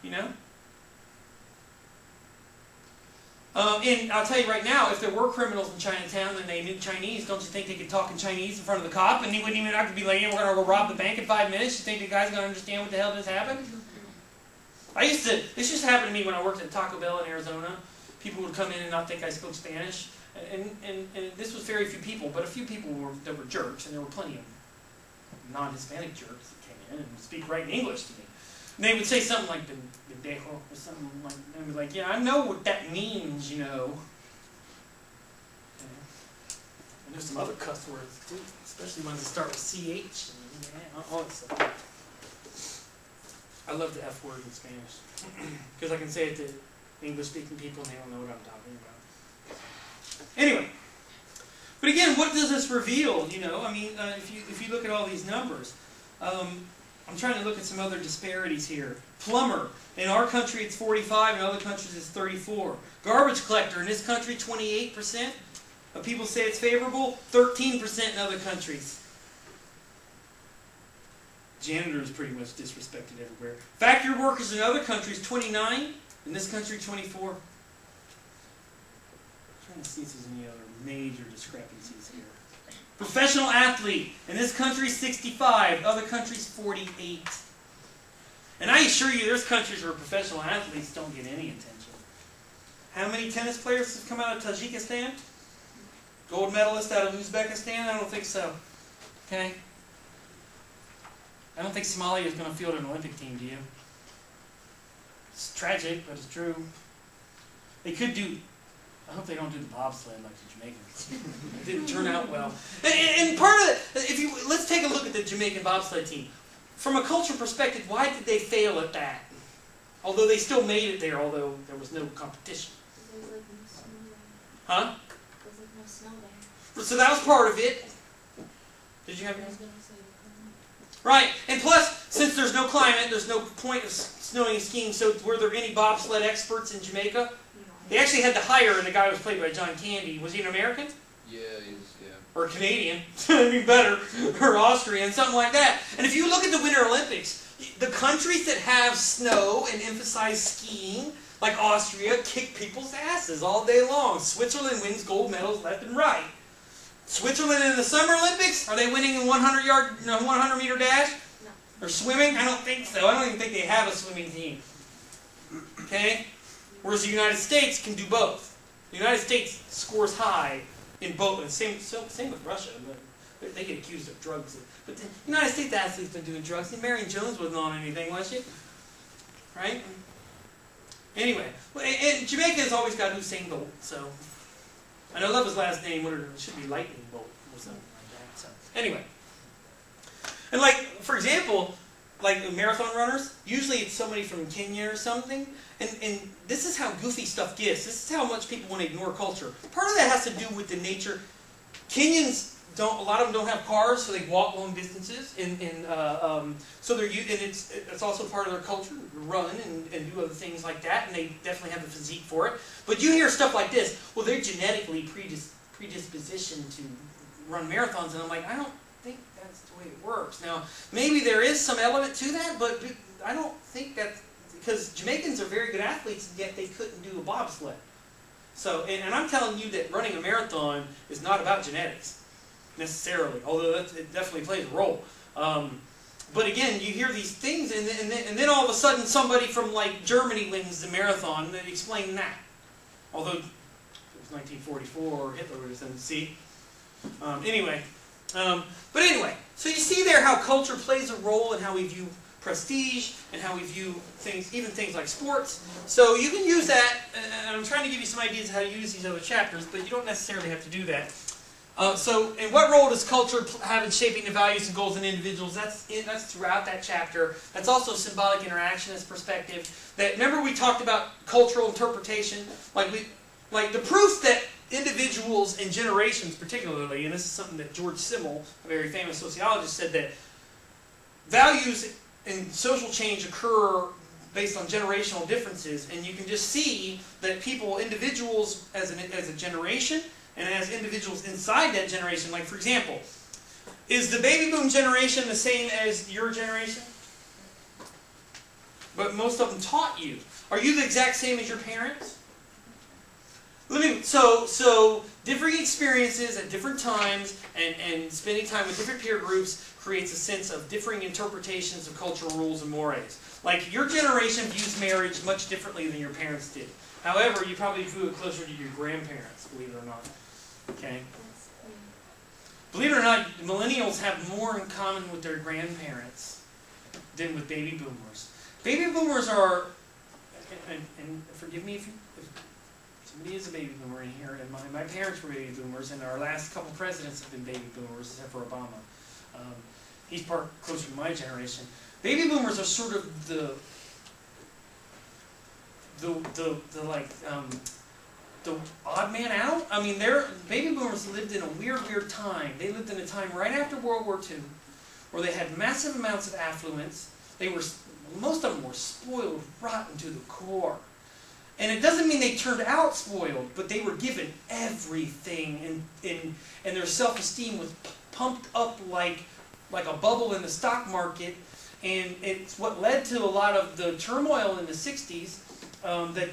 You know? And I'll tell you right now, if there were criminals in Chinatown and they knew Chinese, don't you think they could talk in Chinese in front of the cop and he wouldn't even have to be like, yeah, we're going to go rob the bank in 5 minutes? You think the guy's going to understand what the hell just happened? This used to happen to me when I worked at Taco Bell in Arizona. People would come in and not think I spoke Spanish. And this was very few people, but a few people that were jerks, and there were plenty of non-Hispanic jerks that came in and would speak right in English to me. And they would say something like pendejo or something like, and I'd be like, yeah, I know what that means, you know. And there's some other cuss words too, especially ones that start with CH and all that stuff. I love the F word in Spanish because I can say it to English-speaking people and they don't know what I'm talking about. Anyway, but again, what does this reveal? You know, I mean, if you look at all these numbers, I'm trying to look at some other disparities here. Plumber. In our country it's 45, in other countries it's 34. Garbage collector. In this country 28% of people say it's favorable, 13% in other countries. Janitor is pretty much disrespected everywhere. Factory workers in other countries 29, in this country 24. I'm trying to see if there's any other major discrepancies here. Professional athlete. In this country, 65. Other countries, 48. And I assure you, there's countries where professional athletes don't get any attention. How many tennis players have come out of Tajikistan? Gold medalist out of Uzbekistan? I don't think so. Okay? I don't think Somalia is going to field an Olympic team, do you? It's tragic, but it's true. They could do... I hope they don't do the bobsled like the Jamaicans. It didn't turn out well. And part of it, let's take a look at the Jamaican bobsled team. From a cultural perspective, why did they fail at that? Although they still made it there, although there was no competition. There was like no snow there. Huh? There was like no snow there. So that was part of it. Did you have I your... was gonna say the Right, and plus, since there's no climate, there's no point of snowing and skiing, so were there any bobsled experts in Jamaica? They actually had to hire, and the guy was played by John Candy. Was he an American? Yeah, he's, yeah. Or Canadian, I mean better, or Austrian, something like that. And if you look at the Winter Olympics, the countries that have snow and emphasize skiing, like Austria, kick people's asses all day long. Switzerland wins gold medals left and right. Switzerland in the Summer Olympics, are they winning in 100-meter dash? No. Or swimming? I don't think so. I don't even think they have a swimming team. Okay? Whereas the United States can do both. The United States scores high in both. And same with Russia. But they get accused of drugs. But the United States athletes been doing drugs. And Marion Jones wasn't on anything, was she? Right? Anyway, and Jamaica has always got Usain Bolt. So I love his last name. It should be Lightning Bolt or something like that. So anyway, and like for example, like marathon runners, usually it's somebody from Kenya or something. And this is how goofy stuff gets. This is how much people want to ignore culture. Part of that has to do with the nature. Kenyans don't. A lot of them don't have cars, so they walk long distances. So they're and it's also part of their culture to run and do other things like that. And they definitely have the physique for it. But you hear stuff like this. Well, they're genetically predispositioned to run marathons, and I'm like, I don't think that's the way it works. Now, maybe there is some element to that, but I don't think that's. Because Jamaicans are very good athletes, and yet they couldn't do a bobsled. So, and I'm telling you that running a marathon is not about genetics, necessarily, although it definitely plays a role. But again, you hear these things, and then all of a sudden somebody from like Germany wins the marathon, and they explain that. Although it was 1944, Hitler was in the sea. Anyway, but anyway, so you see there how culture plays a role in how we view prestige and how we view things, even things like sports. So you can use that, and I'm trying to give you some ideas of how to use these other chapters, but you don't necessarily have to do that. So, and what role does culture have in shaping the values and goals in individuals? That's throughout that chapter. That's also symbolic interactionist perspective. That remember we talked about cultural interpretation, like the proof that individuals and generations, particularly, and this is something that George Simmel, a very famous sociologist, said that values and social change occur based on generational differences, and you can just see that people, individuals as a generation, and as individuals inside that generation, like for example, is the baby boom generation the same as your generation? But most of them taught you. Are you the exact same as your parents? So differing experiences at different times and spending time with different peer groups creates a sense of differing interpretations of cultural rules and mores. Like your generation views marriage much differently than your parents did. However, you probably view it closer to your grandparents, believe it or not. Okay? Believe it or not, millennials have more in common with their grandparents than with baby boomers. Baby boomers are, and forgive me if somebody is a baby boomer in here, and my parents were baby boomers, and our last couple presidents have been baby boomers, except for Obama. He's part closer to my generation. Baby boomers are sort of the odd man out. I mean, baby boomers lived in a weird time. They lived in a time right after World War II, or they had massive amounts of affluence. Most of them were spoiled rotten to the core. And it doesn't mean they turned out spoiled, but they were given everything, and their self-esteem was pumped up like a bubble in the stock market. And it's what led to a lot of the turmoil in the 60s, that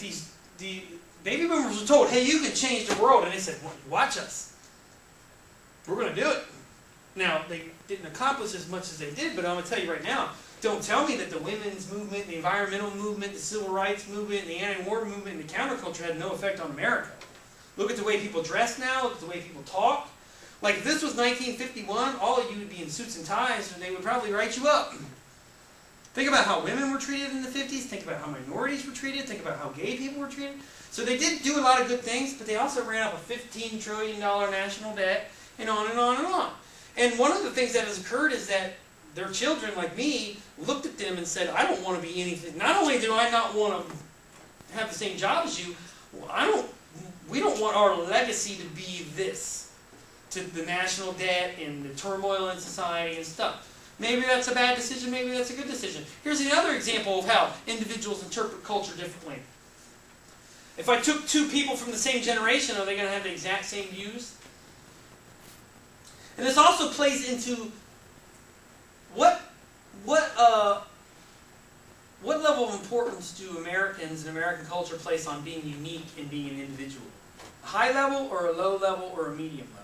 the baby boomers were told, hey, you can change the world. And they said, well, watch us. We're going to do it. Now, they didn't accomplish as much as they did, but I'm going to tell you right now, don't tell me that the women's movement, the environmental movement, the civil rights movement, the anti-war movement, and the counterculture had no effect on America. Look at the way people dress now, look at the way people talk. Like if this was 1951, all of you would be in suits and ties, and they would probably write you up. Think about how women were treated in the 50s, think about how minorities were treated, think about how gay people were treated. So they did do a lot of good things, but they also ran up a $15 trillion national debt, and on and on and on. And one of the things that has occurred is that their children, like me, looked at them and said, I don't want to be anything. Not only do I not want to have the same job as you, we don't want our legacy to be this, to the national debt and the turmoil in society and stuff. Maybe that's a bad decision, maybe that's a good decision. Here's another example of how individuals interpret culture differently. If I took two people from the same generation, are they going to have the exact same views? And this also plays into what level of importance do Americans and American culture place on being unique and being an individual? A high level or a low level or a medium level?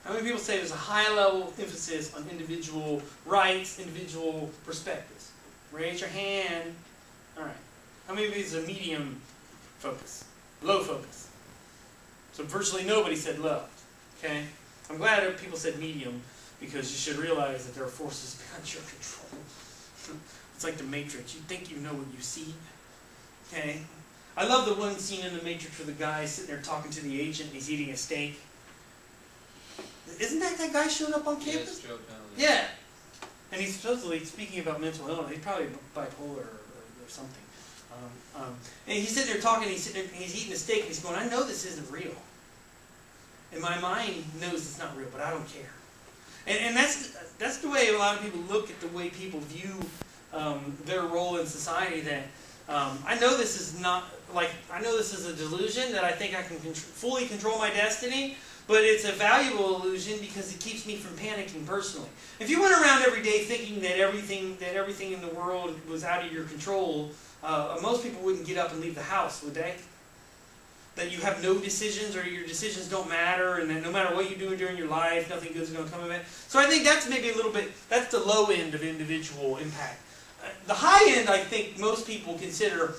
How many people say there's a high level emphasis on individual rights, individual perspectives? Raise your hand. All right. How many of these are medium focus? Low focus? So virtually nobody said low. Okay? I'm glad that people said medium, because you should realize that there are forces beyond your control. It's like the Matrix. You think you know what you see. Okay? I love the one scene in the Matrix where the guy is sitting there talking to the agent and he's eating a steak. Isn't that guy showing up on campus? Yeah. And he's supposedly speaking about mental illness. He's probably bipolar or something. And he's sitting there talking, he's eating a steak, and he's going, I know this isn't real. And my mind knows it's not real, but I don't care. And that's the way a lot of people look at the way people view their role in society. That I know this is not, like, I know this is a delusion, that I think I can fully control my destiny, but it's a valuable illusion because it keeps me from panicking personally. If you went around every day thinking that everything in the world was out of your control, most people wouldn't get up and leave the house, would they? That you have no decisions, or your decisions don't matter, and that no matter what you do during your life, nothing good is going to come of it. So I think that's maybe a little bit, that's the low end of individual impact. The high end, I think most people consider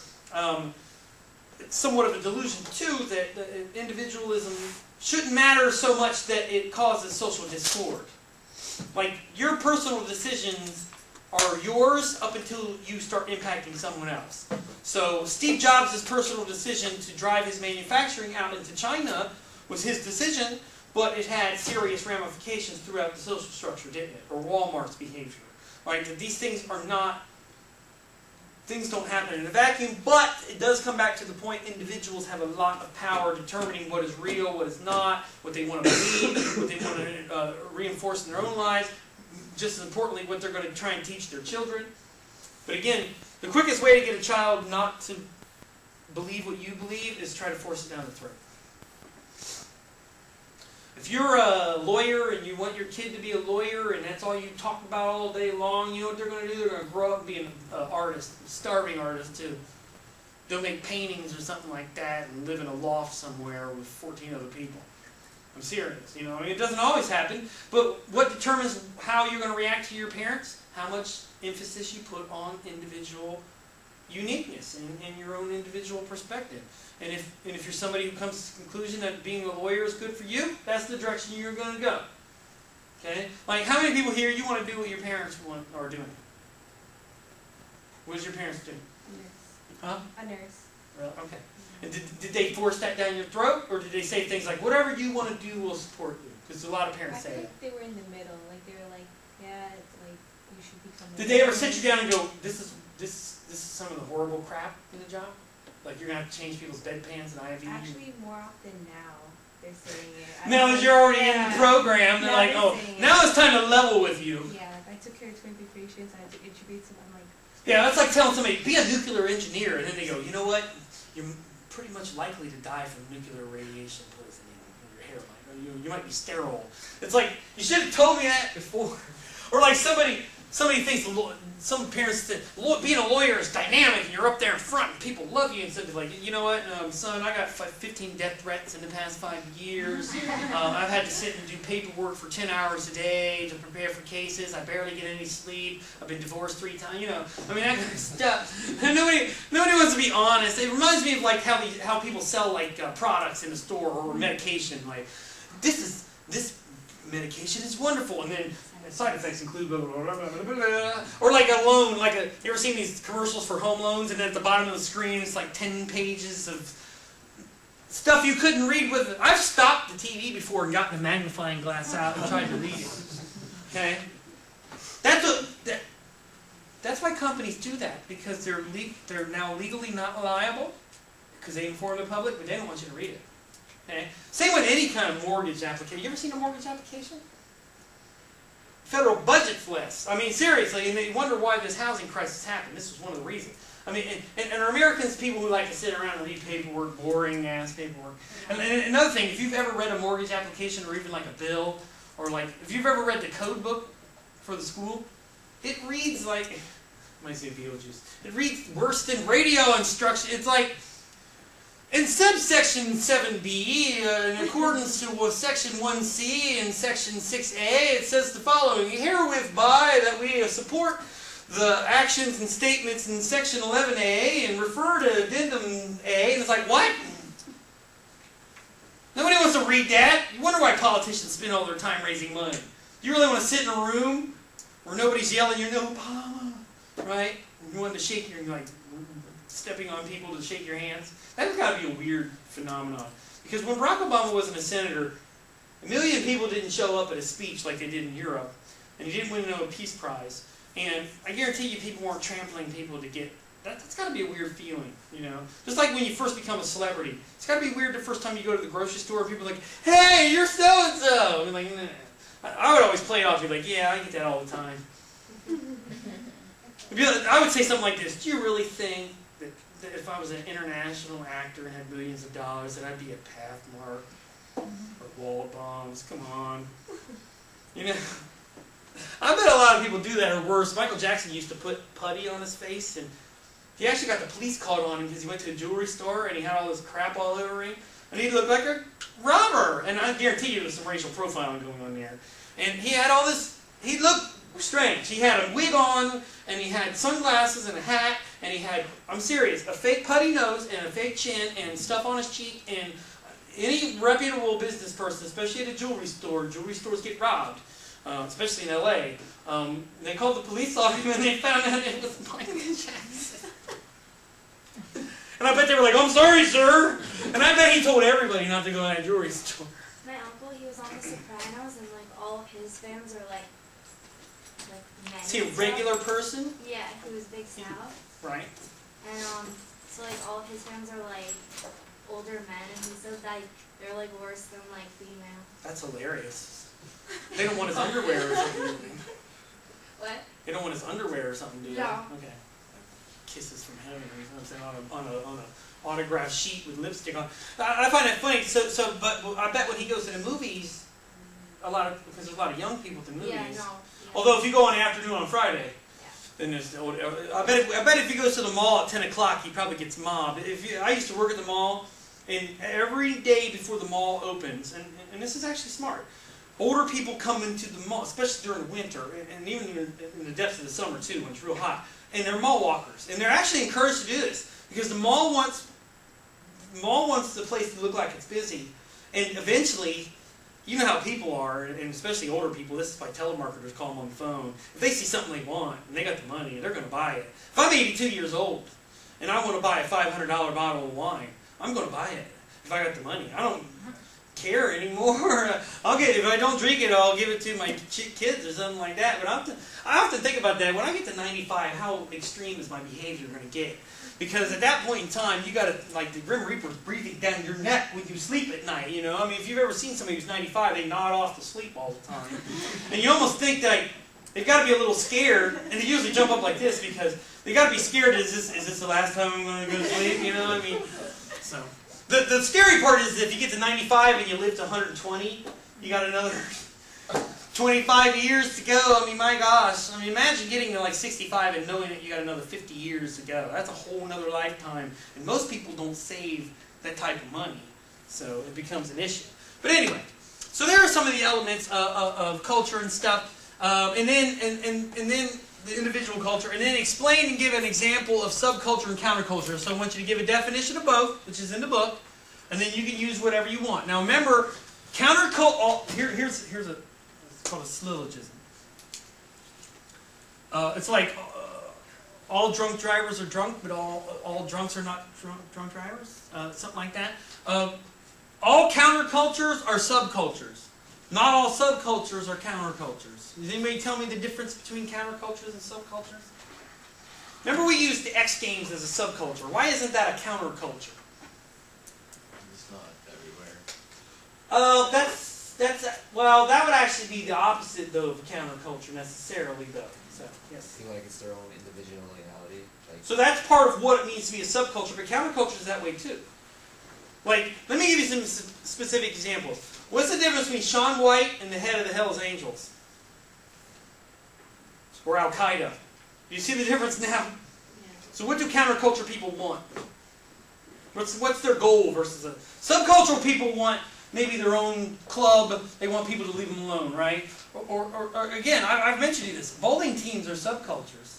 somewhat of a delusion too, that individualism shouldn't matter so much that it causes social discord. Like, your personal decisions are yours up until you start impacting someone else. So Steve Jobs' personal decision to drive his manufacturing out into China was his decision, but it had serious ramifications throughout the social structure, didn't it? Or Walmart's behavior. Right? That these things are not, things don't happen in a vacuum, but it does come back to the point individuals have a lot of power determining what is real, what is not, what they want to believe, what they want to reinforce in their own lives. Just as importantly, what they're going to try and teach their children. But again, the quickest way to get a child not to believe what you believe is try to force it down the throat. If you're a lawyer and you want your kid to be a lawyer and that's all you talk about all day long, you know what they're going to do? They're going to grow up and be an artist, a starving artist too. They'll make paintings or something like that and live in a loft somewhere with 14 other people. I'm serious, you know. I mean, it doesn't always happen, but what determines how you're going to react to your parents? How much emphasis you put on individual uniqueness and your own individual perspective. And if you're somebody who comes to the conclusion that being a lawyer is good for you, that's the direction you're going to go. Okay? Like, how many people here, you want to do what your parents are doing? What does your parents do? Nurse. Huh? A nurse. Really? Okay. And did they force that down your throat, or did they say things like, whatever you want to do, we'll support you? Because a lot of parents say that. I think they were in the middle. Like, they were like, yeah, it's like, you should become a Did they ever sit you down and go, this is some of the horrible crap in the job? Like, you're going to have to change people's bedpans and IVs? Actually, more often now, they're saying it. Now that you're already in the program, they're like, oh, now it's time to level with you. Yeah, I took care of 23 patients. I had to intubate some. I'm like, Yeah, that's like telling somebody, be a nuclear engineer, and then they go, you know what? You're pretty much likely to die from nuclear radiation poisoning in your hair. Like, you might be sterile. It's like, you should have told me that before. Or like somebody thinks, some parents think, being a lawyer is dynamic, and you're up there in front, and people love you, instead of like, you know what, son, I got 15 death threats in the past 5 years. I've had to sit and do paperwork for 10 hours a day to prepare for cases. I barely get any sleep. I've been divorced 3 times. You know, I mean, that kind of stuff. And nobody wants to be honest. It reminds me of like how people sell like products in the store or medication. Like, this medication is wonderful, and then side effects include blah, blah, blah, blah, blah, blah. Or like a loan, you ever seen these commercials for home loans, and then at the bottom of the screen it's like 10 pages of stuff you couldn't read with it. I've stopped the TV before and gotten the magnifying glass out and tried to read it. Okay? That's why companies do that, because they're now legally not liable, because they inform the public, but they don't want you to read it. Okay? Same with any kind of mortgage application. You ever seen a mortgage application? Federal budget lists. I mean, seriously, and they wonder why this housing crisis happened. This was one of the reasons. I mean, and are Americans people who like to sit around and read paperwork, boring-ass paperwork? And another thing, if you've ever read a mortgage application or even like a bill, or like, if you've ever read the code book for the school, it reads like, I might say Beetlejuice, it reads worse than radio instruction. It's like, in subsection 7b, in accordance with section 1c and section 6a, it says the following: herewith by that we support the actions and statements in section 11a and refer to addendum A. And it's like, what? Nobody wants to read that. You wonder why politicians spend all their time raising money. Do you really want to sit in a room where nobody's yelling your no, Obama, right? You want to shake your, like, stepping on people to shake your hands. That's got to be a weird phenomenon. Because when Barack Obama wasn't a senator, 1 million people didn't show up at his speech like they did in Europe. And he didn't win a Peace Prize. And I guarantee you people weren't trampling people to get... That's got to be a weird feeling, you know? Just like when you first become a celebrity. It's got to be weird the first time you go to the grocery store and people are like, hey, you're so-and-so! And like, nah. I would always play it off. Be like, yeah, I get that all the time. I would say something like this: do you really think that if I was an international actor and had millions of dollars, that I'd be at Pathmark or Wallet Bombs? Come on. You know, I bet a lot of people do that, or worse. Michael Jackson used to put putty on his face, and he actually got the police called on him because he went to a jewelry store and he had all this crap all over him, and he looked like a robber. And I guarantee you there's some racial profiling going on there. And he had all this, he looked strange. He had a wig on, and he had sunglasses and a hat, and he had, I'm serious, a fake putty nose and a fake chin and stuff on his cheek. And any reputable business person, especially at a jewelry stores get robbed, especially in LA. They called the police on him and they found out it was Michael Jackson. And I bet they were like, I'm sorry, sir. And I bet he told everybody not to go to that jewelry store. my uncle, he was on The Sopranos, and like all of his fans are like men. Is he a regular person? Yeah, he was Big Sal. Right. And so like all of his fans are like older men, and he says that they're like worse than like female. That's hilarious. They don't want his underwear or something, do they? What? They don't want his underwear or something, do they? No. Okay. Kisses from heaven or something on an autograph sheet with lipstick on. I find that funny. But I bet when he goes to the movies, because there's a lot of young people at the movies. Yeah, no. Yeah. Although if you go on the afternoon on Friday, Yeah. then there's I bet if he goes to the mall at 10 o'clock, he probably gets mobbed. I used to work at the mall, and every day before the mall opens, and this is actually smart, older people come into the mall, especially during the winter, and even in the depths of the summer too, when it's real hot. And they're mall walkers, and they're actually encouraged to do this because the mall wants the place to look like it's busy, and eventually, you know how people are, and especially older people. This is why telemarketers call them on the phone. If they see something they want and they got the money, and they're going to buy it. If I'm 82 years old and I want to buy a $500 bottle of wine, I'm going to buy it if I got the money. I don't care anymore. If I don't drink it, I'll give it to my kids or something like that. But I often think about that. When I get to 95, how extreme is my behavior going to get? Because at that point in time, you got to, like the Grim Reaper's breathing down your neck when you sleep at night. You know, I mean, if you've ever seen somebody who's 95, they nod off to sleep all the time, and you almost think that they've got to be a little scared, and they usually jump up like this because they got to be scared. Is this the last time I'm going to go to sleep? You know what I mean? So the scary part is if you get to 95 and you live to 120, you got another 25 years to go. I mean, my gosh. I mean, imagine getting to like 65 and knowing that you got another 50 years to go. That's a whole nother lifetime. And most people don't save that type of money. So it becomes an issue. But anyway, so there are some of the elements of culture and stuff. And then the individual culture. And then explain and give an example of subculture and counterculture. So I want you to give a definition of both, which is in the book. And then you can use whatever you want. Now remember, counterculture. Here's a. It's called a syllogism. It's like all drunk drivers are drunk, but all drunks are not drunk drivers. Something like that. All countercultures are subcultures. Not all subcultures are countercultures. Does anybody tell me the difference between countercultures and subcultures? Remember we used the X Games as a subculture. Why isn't that a counterculture? It's not everywhere. Well, that would actually be the opposite, though, of a counterculture, necessarily, though. So, yes. I feel like it's their own individuality. Like, So that's part of what it means to be a subculture, but counterculture is that way, too. Like, let me give you some specific examples. What's the difference between Shaun White and the head of the Hells Angels? Or Al-Qaeda? Do you see the difference now? Yeah. So what do counterculture people want? What's their goal versus a... Subcultural people want maybe their own club. They want people to leave them alone, right? Or again, I've mentioned you this. Bowling teams are subcultures.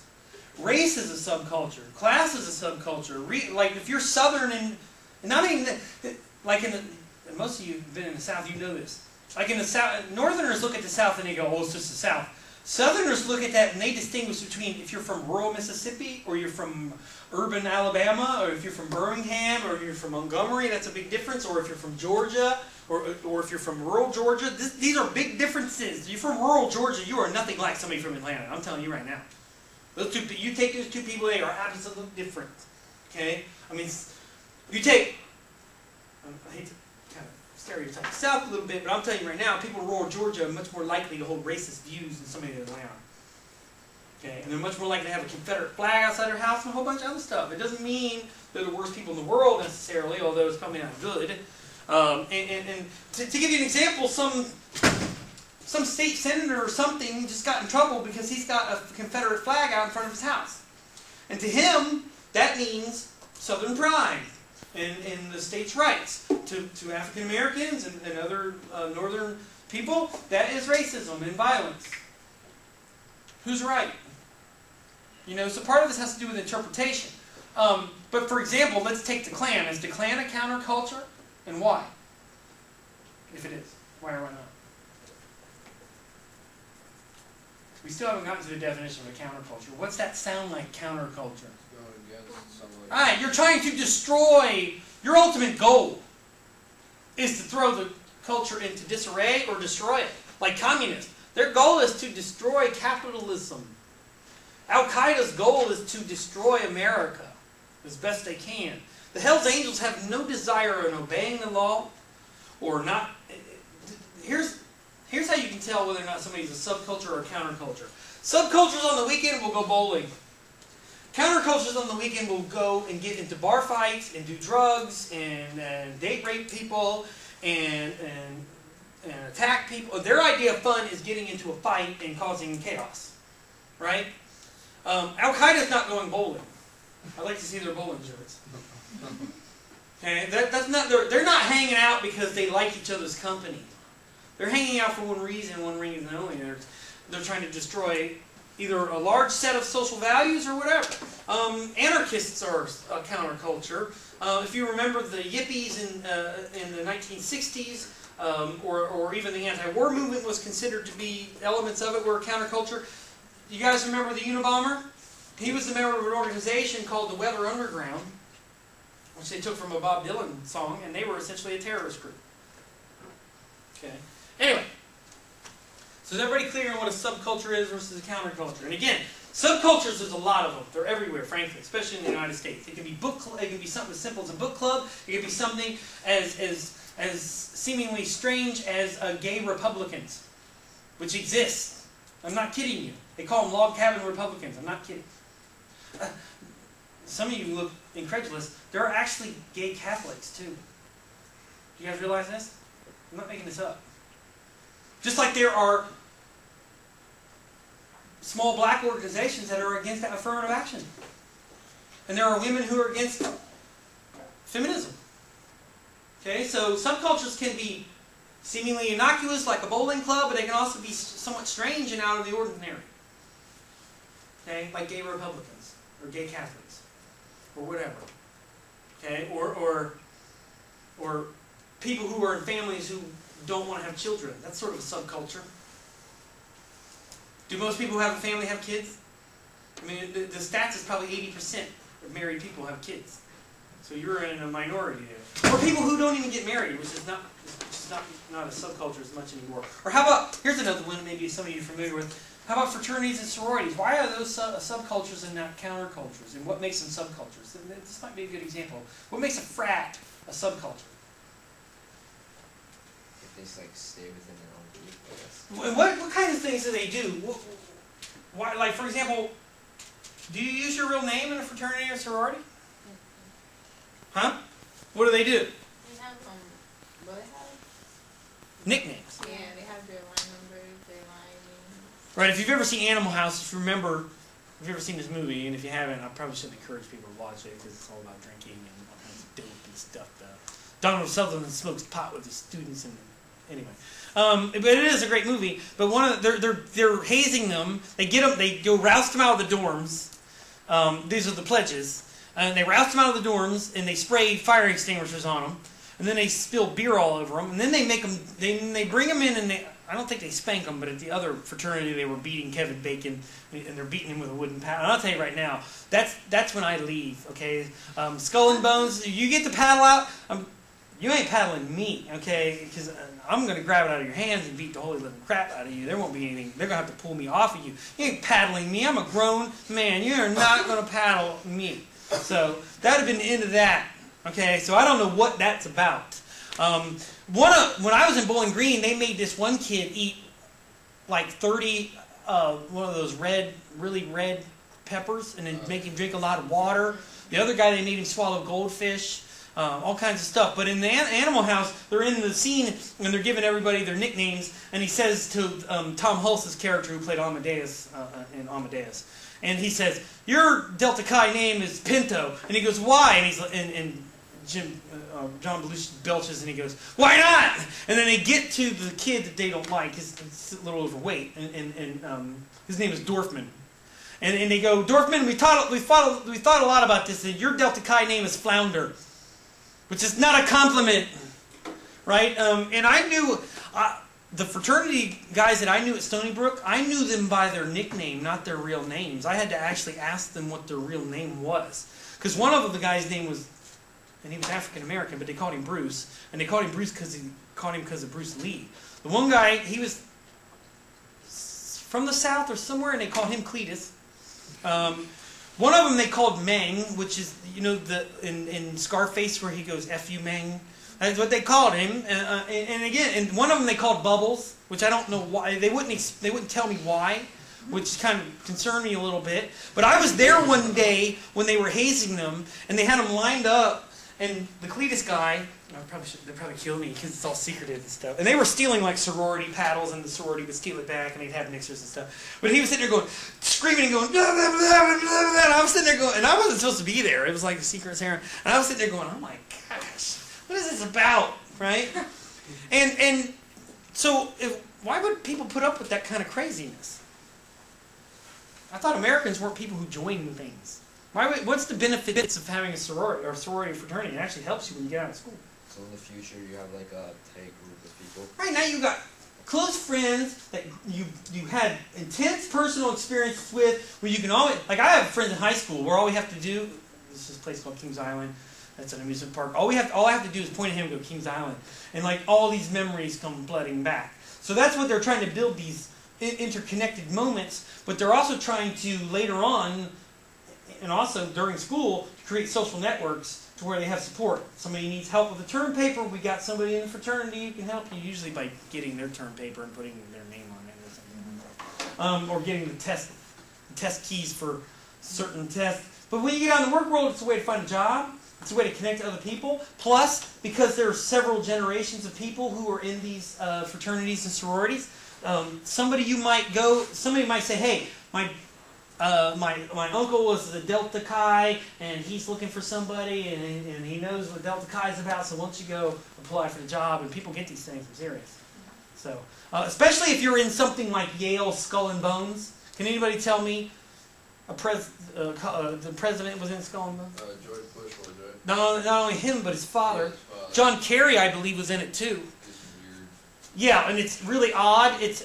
Race is a subculture. Class is a subculture. Like if you're Southern and not even like in the, and most of you have been in the South, you know this. Like in the South, Northerners look at the South and they go, "Oh, it's just the South." Southerners look at that and they distinguish between if you're from rural Mississippi or you're from urban Alabama or if you're from Birmingham or you're from Montgomery. That's a big difference. Or if you're from Georgia or if you're from rural Georgia. These are big differences. You're from rural Georgia, you are nothing like somebody from Atlanta. I'm telling you right now. Those two, you take those two people, they are absolutely different. Okay? I mean, you take, I hate to kind of stereotype the South a little bit, but I'm telling you right now, people in rural Georgia are much more likely to hold racist views than somebody in Atlanta. Okay? And they're much more likely to have a Confederate flag outside their house and a whole bunch of other stuff. It doesn't mean they're the worst people in the world necessarily, although it's probably not good. And to give you an example, some state senator or something just got in trouble because he's got a Confederate flag out in front of his house. And to him, that means Southern pride and the state's rights. To African Americans and other Northern people, that is racism and violence. Who's right? You know, so part of this has to do with interpretation. But for example, let's take the Klan. Is the Klan a counterculture? And why? If it is, why or why not? We still haven't gotten to the definition of a counterculture. What's that sound like, counterculture? Going against somebody. Alright, you're trying to destroy, your ultimate goal is to throw the culture into disarray or destroy it. Like communists. Their goal is to destroy capitalism. Al-Qaeda's goal is to destroy America as best they can. The Hells Angels have no desire in obeying the law or not. Here's how you can tell whether or not somebody's a subculture or a counterculture. Subcultures on the weekend will go bowling. Countercultures on the weekend will go and get into bar fights and do drugs and date rape people and attack people. Their idea of fun is getting into a fight and causing chaos. Right? Al-Qaeda's not going bowling. I'd like to see their bowling shirts. Okay? That's not they're not hanging out because they like each other's company. They're hanging out for one reason only. They're trying to destroy either a large set of social values or whatever. Anarchists are a counterculture. If you remember the yippies in the 1960s, or even the anti-war movement was considered to be elements of it were a counterculture. You guys remember the Unabomber? He was a member of an organization called the Weather Underground, which they took from a Bob Dylan song, and they were essentially a terrorist group. Okay. Anyway, so is everybody clear on what a subculture is versus a counterculture? And again, subcultures, there's a lot of them. They're everywhere, frankly, especially in the United States. It can be it can be something as simple as a book club. It can be something as seemingly strange as gay Republicans, which exists. I'm not kidding you. They call them log cabin Republicans. I'm not kidding. Some of you look incredulous. There are actually gay Catholics, too. Do you guys realize this? I'm not making this up. Just like there are small black organizations that are against affirmative action. And there are women who are against feminism. Okay, so subcultures can be seemingly innocuous, like a bowling club, but they can also be somewhat strange and out of the ordinary. Okay, like gay Republicans, or gay Catholics, or whatever. Okay, or people who are in families who don't want to have children. That's sort of a subculture. Do most people who have a family have kids? I mean, the stats is probably 80% of married people have kids. So you're in a minority there. Or people who don't even get married, which is not a subculture as much anymore. Or how about, here's another one maybe some of you are familiar with. How about fraternities and sororities? Why are those subcultures and not countercultures? And what makes them subcultures? This might be a good example. What makes a frat a subculture? If they like stay within their own group, I guess. What kind of things do they do? Why, like, for example, do you use your real name in a fraternity or sorority? Huh? What do they do? They have, what do they have? Nicknames. Yeah, they have their line numbers, their line names. Right, if you've ever seen Animal House, if you remember, if you've ever seen this movie, and if you haven't, I probably shouldn't encourage people to watch it because it's all about drinking and all kinds of dope and stuff. Donald Sutherland smokes pot with his students, and anyway. But it is a great movie. But one of they're hazing them. They get them. They go roust them out of the dorms. These are the pledges. And they roust them out of the dorms, and they spray fire extinguishers on them, and then they spill beer all over them, and then they make them. They bring them in, and I don't think they spank them, but at the other fraternity they were beating Kevin Bacon, and they're beating him with a wooden paddle. And I'll tell you right now, that's when I leave. Okay, Skull and Bones, you get the paddle out. You ain't paddling me, okay? Because I'm going to grab it out of your hands and beat the holy living crap out of you. There won't be anything. They're going to have to pull me off of you. You ain't paddling me. I'm a grown man. You are not going to paddle me. So that would have been the end of that. Okay, so I don't know what that's about. When I was in Bowling Green, they made this one kid eat like 30 one of those really red peppers, and then make him drink a lot of water. The other guy, they made him swallow goldfish. All kinds of stuff. But in the Animal House, they're in the scene and they're giving everybody their nicknames. And he says to Tom Hulse's character who played Amadeus in Amadeus, and he says, "Your Delta Chi name is Pinto." And he goes, "Why?" And John Belushi belches and he goes, "Why not?" And then they get to the kid that they don't like. He's a little overweight, and his name is Dorfman. And they go, "Dorfman, we thought a lot about this. And your Delta Chi name is Flounder." Which is not a compliment, right? And I knew the fraternity guys that I knew at Stony Brook, I knew them by their nickname, not their real names. I had to actually ask them what their real name was. Because one of the guys' name was, and he was African American, but they called him Bruce. And they called him Bruce because of Bruce Lee. The one guy, he was from the South or somewhere, and they called him Cletus. One of them they called Mang, which is, you know, in Scarface where he goes, "F you, Mang." That's what they called him. And again, and one of them they called Bubbles, which I don't know why. They wouldn't tell me why, which kind of concerned me a little bit. But I was there one day when they were hazing them, and they had them lined up, and the Cletus guy, they'd probably kill me because it's all secretive and stuff. And they were stealing like sorority paddles, and the sorority would steal it back, and they'd have mixers and stuff. But he was sitting there going, screaming and going, blah, blah, blah, blah, blah, blah. And I was sitting there going, and I wasn't supposed to be there. It was like a secret Saren. And I was sitting there going, oh my gosh, what is this about, right? And so why would people put up with that kind of craziness? I thought Americans weren't people who joined things. What's the benefits of having a sorority or sorority fraternity? It actually helps you when you get out of school. So in the future, you have like a tight group of people. Right now, you got close friends that you had intense personal experiences with, where you can always, like I have friends in high school where all we have to do, this is a place called Kings Island, that's an amusement park. All I have to do is point at him and go Kings Island, and like all these memories come flooding back. So that's what they're trying to build, these interconnected moments. But they're also trying to later on, and also during school, create social networks to where they have support. Somebody needs help with a term paper, we got somebody in the fraternity who can help you, usually by getting their term paper and putting their name on it or something. or getting the test keys for certain tests. But when you get out in the work world, it's a way to find a job. It's a way to connect to other people. Plus, because there are several generations of people who are in these fraternities and sororities, somebody might say, hey, my uncle was the Delta Chi, and he's looking for somebody, and he knows what Delta Chi is about, so why don't you go apply for the job? And people get these things, I'm serious. So, especially if you're in something like Yale Skull and Bones. Can anybody tell me the president was in Skull and Bones? George Bush was, right? No, not only him, but his father. Yeah, his father. John Kerry, I believe, was in it too. It's weird. Yeah, and it's really odd. It's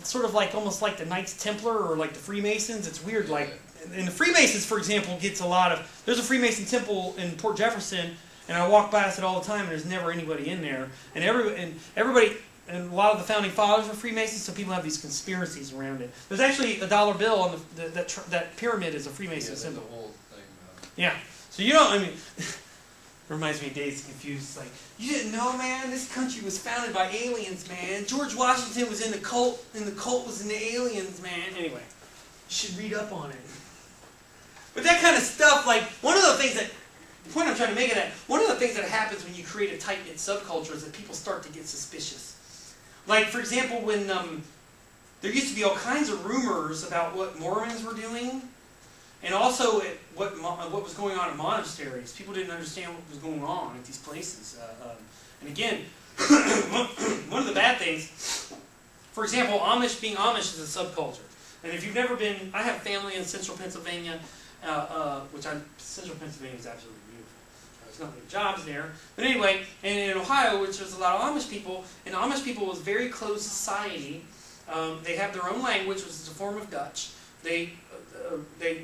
sort of like almost like the Knights Templar or like the Freemasons. It's weird. Like, and the Freemasons, for example, gets a lot of. There's a Freemason temple in Port Jefferson, and I walk past it all the time, and there's never anybody in there. And everybody, and a lot of the founding fathers were Freemasons, so people have these conspiracies around it. There's actually a dollar bill on that pyramid is a Freemason symbol. The whole thing about it. Yeah. So you don't. I mean. Reminds me of Days of Confused. It's like, you didn't know, man, this country was founded by aliens, man. George Washington was in the cult, and the cult was in the aliens, man. Anyway, you should read up on it. But that kind of stuff, like, one of the things that, the point I'm trying to make of that, one of the things that happens when you create a tight-knit subculture is that people start to get suspicious. Like, for example, when there used to be all kinds of rumors about what Mormons were doing, and also what was going on at monasteries. People didn't understand what was going on at these places. And again, one of the bad things, for example, being Amish is a subculture. And if you've never been, I have family in central Pennsylvania, central Pennsylvania is absolutely beautiful. There's not many jobs there. But anyway, and in Ohio, which there's a lot of Amish people, and Amish people was very closed society. They have their own language, which is a form of Dutch. A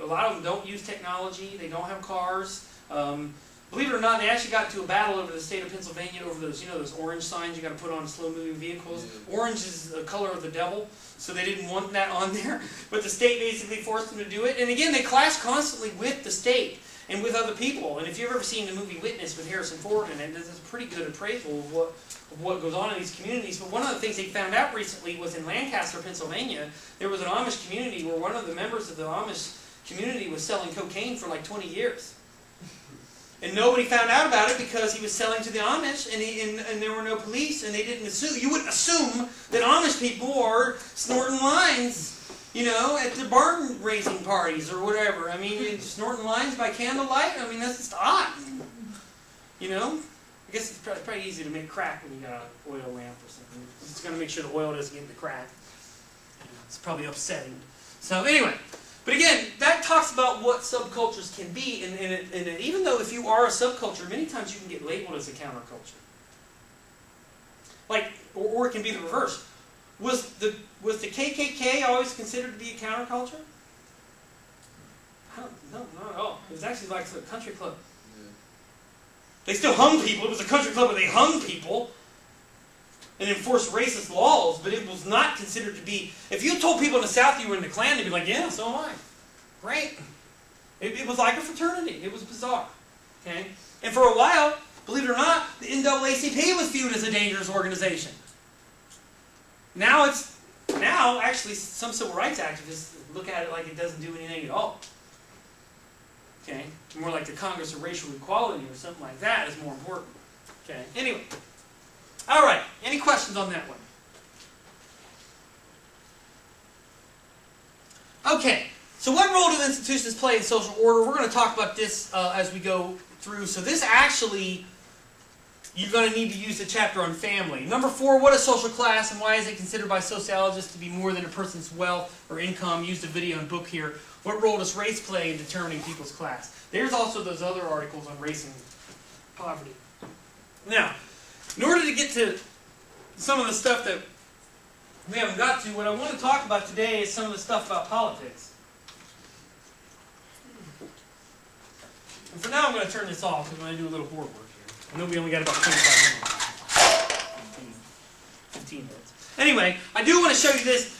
lot of them don't use technology. They don't have cars. Believe it or not, they actually got into a battle over the state of Pennsylvania over those, those orange signs you got to put on slow-moving vehicles. Yeah. Orange is the color of the devil, so they didn't want that on there. But the state basically forced them to do it. And again, they clash constantly with the state and with other people. And if you've ever seen the movie Witness with Harrison Ford in it, it's a pretty good appraisal of what goes on in these communities. But one of the things they found out recently was in Lancaster, Pennsylvania, there was an Amish community where one of the members of the Amish community was selling cocaine for like 20 years. And nobody found out about it because he was selling to the Amish, and there were no police, and they didn't assume. You wouldn't assume that Amish people are snorting lines, at the barn raising parties or whatever. I mean, snorting lines by candlelight. I mean, that's just odd. I guess it's probably easy to make crack when you got an oil lamp or something. It's going to make sure the oil doesn't get in the crack. It's probably upsetting. So anyway, but again, that talks about what subcultures can be, and even though if you are a subculture, many times you can get labeled as a counterculture. Like, or it can be the reverse. Was the KKK always considered to be a counterculture? No, not at all. It was actually like a country club. They still hung people. It was a country club where they hung people and enforced racist laws, but it was not considered to be... If you told people in the South you were in the Klan, they'd be like, yeah, so am I. Great. It was like a fraternity. It was bizarre. Okay? And for a while, believe it or not, the NAACP was viewed as a dangerous organization. Now actually, some civil rights activists look at it like it doesn't do anything at all. Okay? More like the Congress of Racial Equality or something like that is more important. Okay? Anyway. Alright. Any questions on that one? Okay. So what role do institutions play in social order? We're going to talk about this as we go through. So this actually, you're going to need to use the chapter on family. Number 4, what is social class and why is it considered by sociologists to be more than a person's wealth or income? Use the video and book here. What role does race play in determining people's class? There's also those other articles on race and poverty. Now, in order to get to some of the stuff that we haven't got to, what I want to talk about today is some of the stuff about politics. And for now, I'm going to turn this off because I'm going to do a little board work here. I know we only got about 25 minutes. 15 minutes. Anyway, I do want to show you this.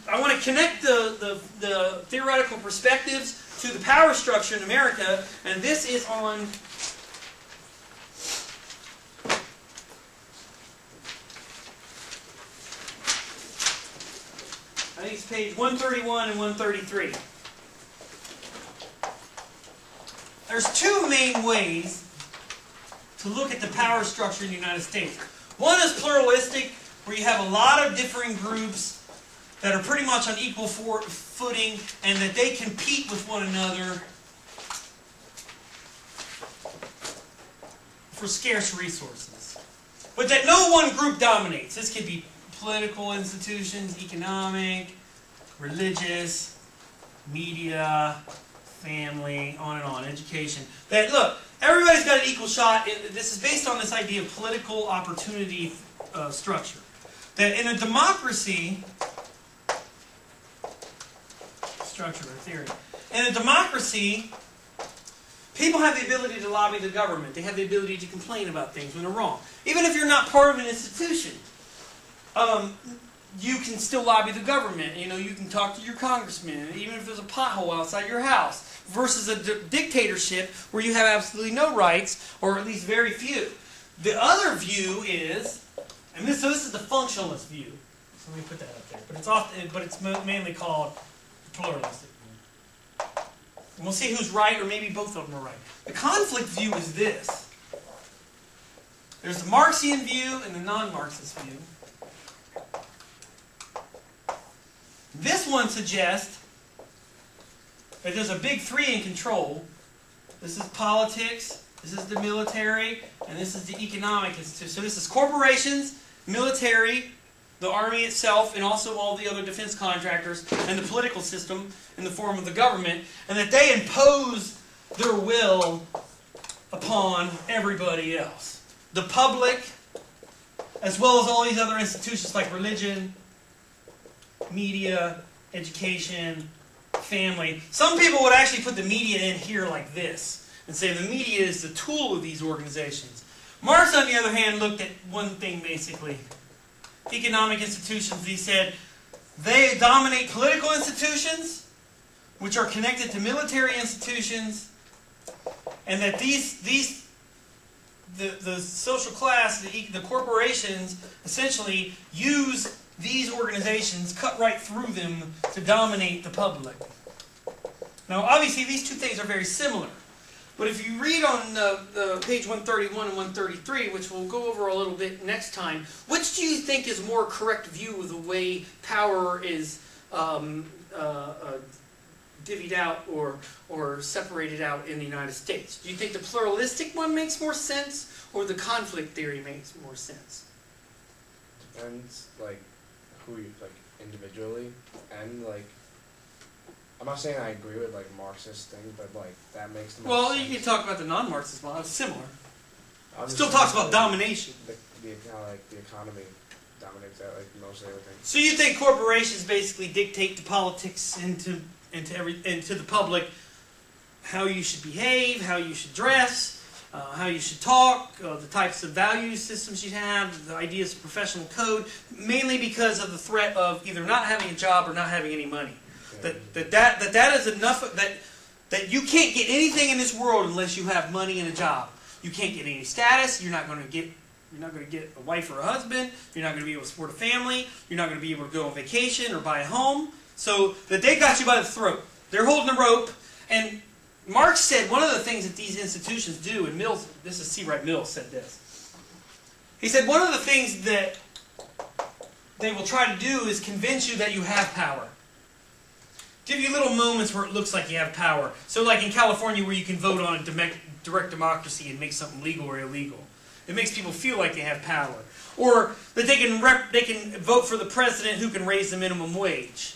I want to connect the theoretical perspectives to the power structure in America, and this is on... I think it's page 131 and 133. There's two main ways to look at the power structure in the United States. One is pluralistic, where you have a lot of differing groups that are pretty much on equal footing and that they compete with one another for scarce resources. But that no one group dominates. This could be political institutions, economic, religious, media, family, on and on, education. That, look, everybody's got an equal shot. This is based on this idea of political opportunity structure. That in a democracy, structure or theory, in a democracy, people have the ability to lobby the government. They have the ability to complain about things when they're wrong. Even if you're not part of an institution, you can still lobby the government. You know, you can talk to your congressman, even if there's a pothole outside your house. Versus a dictatorship where you have absolutely no rights, or at least very few. The other view is, and this is the functionalist view. So let me put that up there. But it's mainly called the pluralistic view. And we'll see who's right, or maybe both of them are right. The conflict view is this. There's the Marxian view and the non-Marxist view. This one suggests that there's a big three in control. This is politics, this is the military, and this is the economic institution. So this is corporations, military, the army itself, and also all the other defense contractors, and the political system in the form of the government, and that they impose their will upon everybody else. The public, as well as all these other institutions like religion, media, education, family. Some people would actually put the media in here like this and say the media is the tool of these organizations. Marx, on the other hand, looked at one thing basically. Economic institutions, he said, they dominate political institutions, which are connected to military institutions, and that the social class, the corporations, essentially use these organizations, cut right through them to dominate the public. Now, obviously, these two things are very similar. But if you read on the page 131 and 133, which we'll go over a little bit next time, which do you think is more correct view of the way power is divvied out or separated out in the United States? Do you think the pluralistic one makes more sense, or the conflict theory makes more sense? Depends, like, who you, like, individually, and, like, I'm not saying I agree with, like, Marxist thing, but, like, that makes the most Well, sense. you can talk about the non-Marxist model. It's similar. I'm Still just talks saying, about like, domination. Like, the economy dominates that, like, most everything. So you think corporations basically dictate the politics into the public, how you should behave, how you should dress, how you should talk, the types of value systems you have, the ideas of professional code, mainly because of the threat of either not having a job or not having any money. That is enough that you can't get anything in this world unless you have money and a job. You can't get any status. You're not going to get a wife or a husband. You're not going to be able to support a family. You're not going to be able to go on vacation or buy a home. So that they got you by the throat. They're holding the rope. And Marx said one of the things that these institutions do, and Mills, this is C. Wright Mills said this. He said one of the things that they will try to do is convince you that you have power. Give you little moments where it looks like you have power. So like in California where you can vote on a direct democracy and make something legal or illegal. It makes people feel like they have power. Or that they can vote for the president who can raise the minimum wage.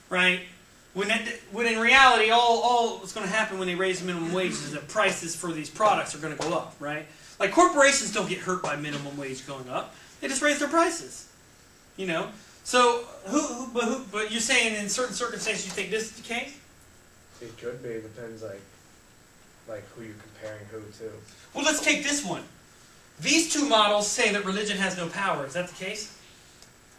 Right? When in reality, all that's going to happen when they raise the minimum wage is that prices for these products are going to go up, right? Like corporations don't get hurt by minimum wage going up; they just raise their prices, you know. So, but you're saying in certain circumstances you think this is the case? It could be. It depends, like who you're comparing who to. Well, let's take this one. These two models say that religion has no power. Is that the case?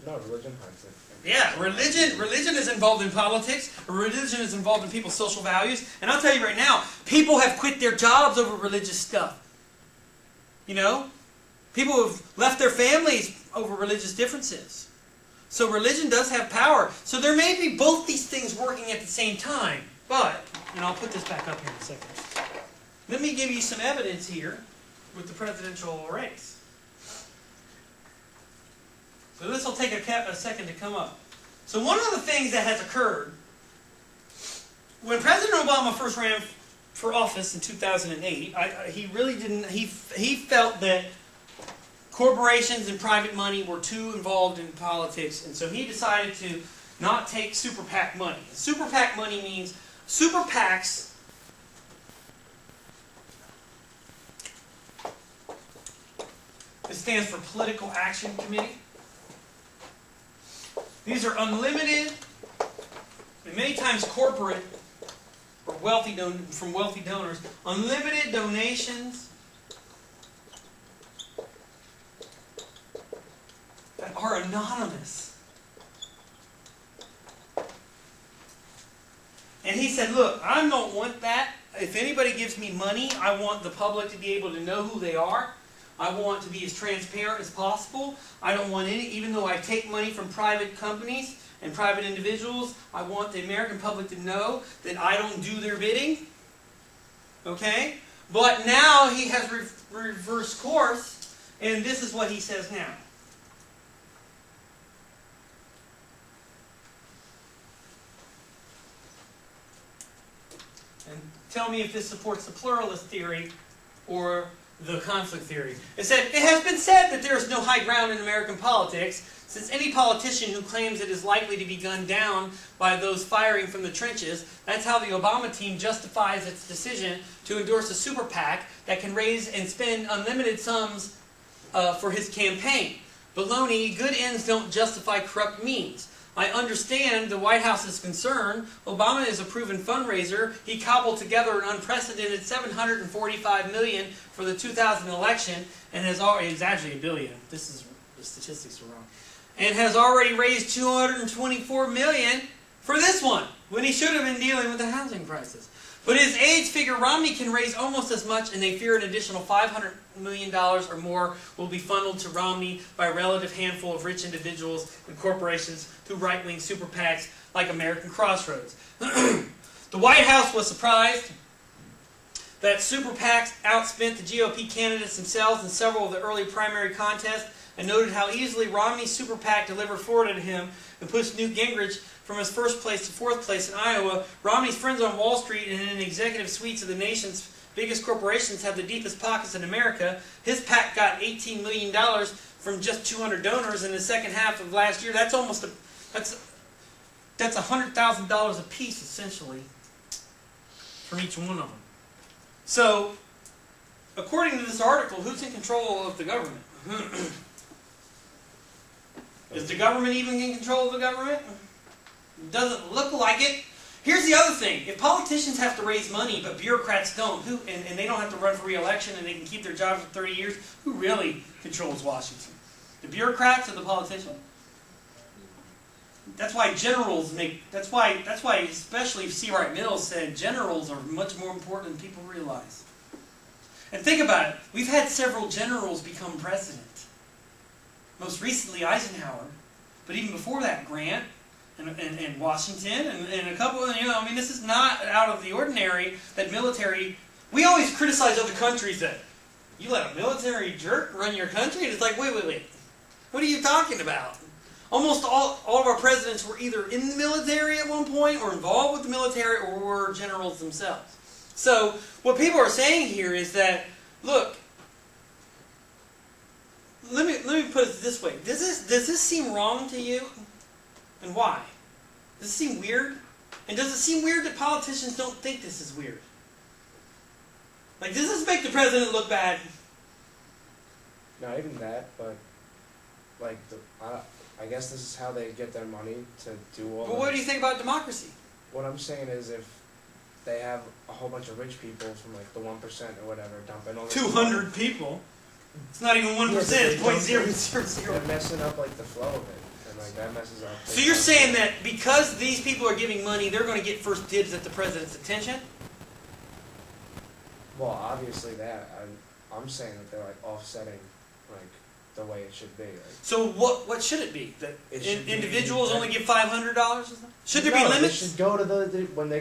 No, religion has it. Yeah, religion is involved in politics. Religion is involved in people's social values. And I'll tell you right now, people have quit their jobs over religious stuff. You know? People have left their families over religious differences. So religion does have power. So there may be both these things working at the same time. But, and I'll put this back up here in a second. Let me give you some evidence here with the presidential race. So this will take a second to come up. So one of the things that has occurred, when President Obama first ran for office in 2008, he really didn't, he felt that corporations and private money were too involved in politics, and so he decided to not take Super PAC money. Super PAC money means Super PACs it stands for Political Action Committee. These are unlimited, and many times corporate or from wealthy donors, unlimited donations that are anonymous. And he said, look, I don't want that. If anybody gives me money, I want the public to be able to know who they are. I want to be as transparent as possible. I don't want any, even though I take money from private companies and private individuals, I want the American public to know that I don't do their bidding. Okay? But now he has reversed course, and this is what he says now. And tell me if this supports the pluralist theory or the conflict theory. It said, it has been said that there is no high ground in American politics, since any politician who claims it is likely to be gunned down by those firing from the trenches, that's how the Obama team justifies its decision to endorse a super PAC that can raise and spend unlimited sums for his campaign. Baloney, good ends don't justify corrupt means. I understand the White House's concern. Obama is a proven fundraiser. He cobbled together an unprecedented $745 million for the 2000 election, and has already, it's actually $1 billion. The statistics are wrong. And has already raised $224 million for this one, when he should have been dealing with the housing crisis. But his aides figure Romney can raise almost as much, and they fear an additional $500 million or more will be funneled to Romney by a relative handful of rich individuals and corporations through right-wing super PACs like American Crossroads. The White House was surprised that super PACs outspent the GOP candidates themselves in several of the early primary contests, and noted how easily Romney's super PAC delivered Florida to him and pushed Newt Gingrich from his first place to fourth place in Iowa. Romney's friends on Wall Street and in the executive suites of the nation's biggest corporations have the deepest pockets in America. His PAC got $18 million from just 200 donors in the second half of last year. That's almost that's $100,000 a piece, essentially, from each one of them. So, according to this article, who's in control of the government? Is the government even in control of the government? Doesn't look like it. Here's the other thing. If politicians have to raise money, but bureaucrats don't, and they don't have to run for re-election, and they can keep their jobs for 30 years, who really controls Washington? The bureaucrats or the politicians? That's why generals make, that's why especially C. Wright Mills said generals are much more important than people realize. And think about it. We've had several generals become president. Most recently Eisenhower, but even before that Grant and Washington and a couple of, I mean, this is not out of the ordinary that military, we always criticize other countries that you let a military jerk run your country, and it's like, wait, what are you talking about? Almost all of our presidents were either in the military at one point or involved with the military or were generals themselves. So what people are saying here is that, look, let me put it this way. Does this seem wrong to you? And why? Does it seem weird? And does it seem weird that politicians don't think this is weird? Like, does this make the president look bad? Not even that, but like I guess this is how they get their money to do all. But what do you think about democracy? What I'm saying is, if they have a whole bunch of rich people from like the 1% or whatever dumping all 200 people. It's not even 1%. It's 0.000. They're messing up like the flow of it, and like that messes up. So you're saying that because these people are giving money, they're going to get first dibs at the president's attention? Well, obviously that. I'm saying that they're like offsetting like the way it should be. Like, So what should it be? That It should be individuals that- only give $500 or something? Should there be no, limits? They should go to when they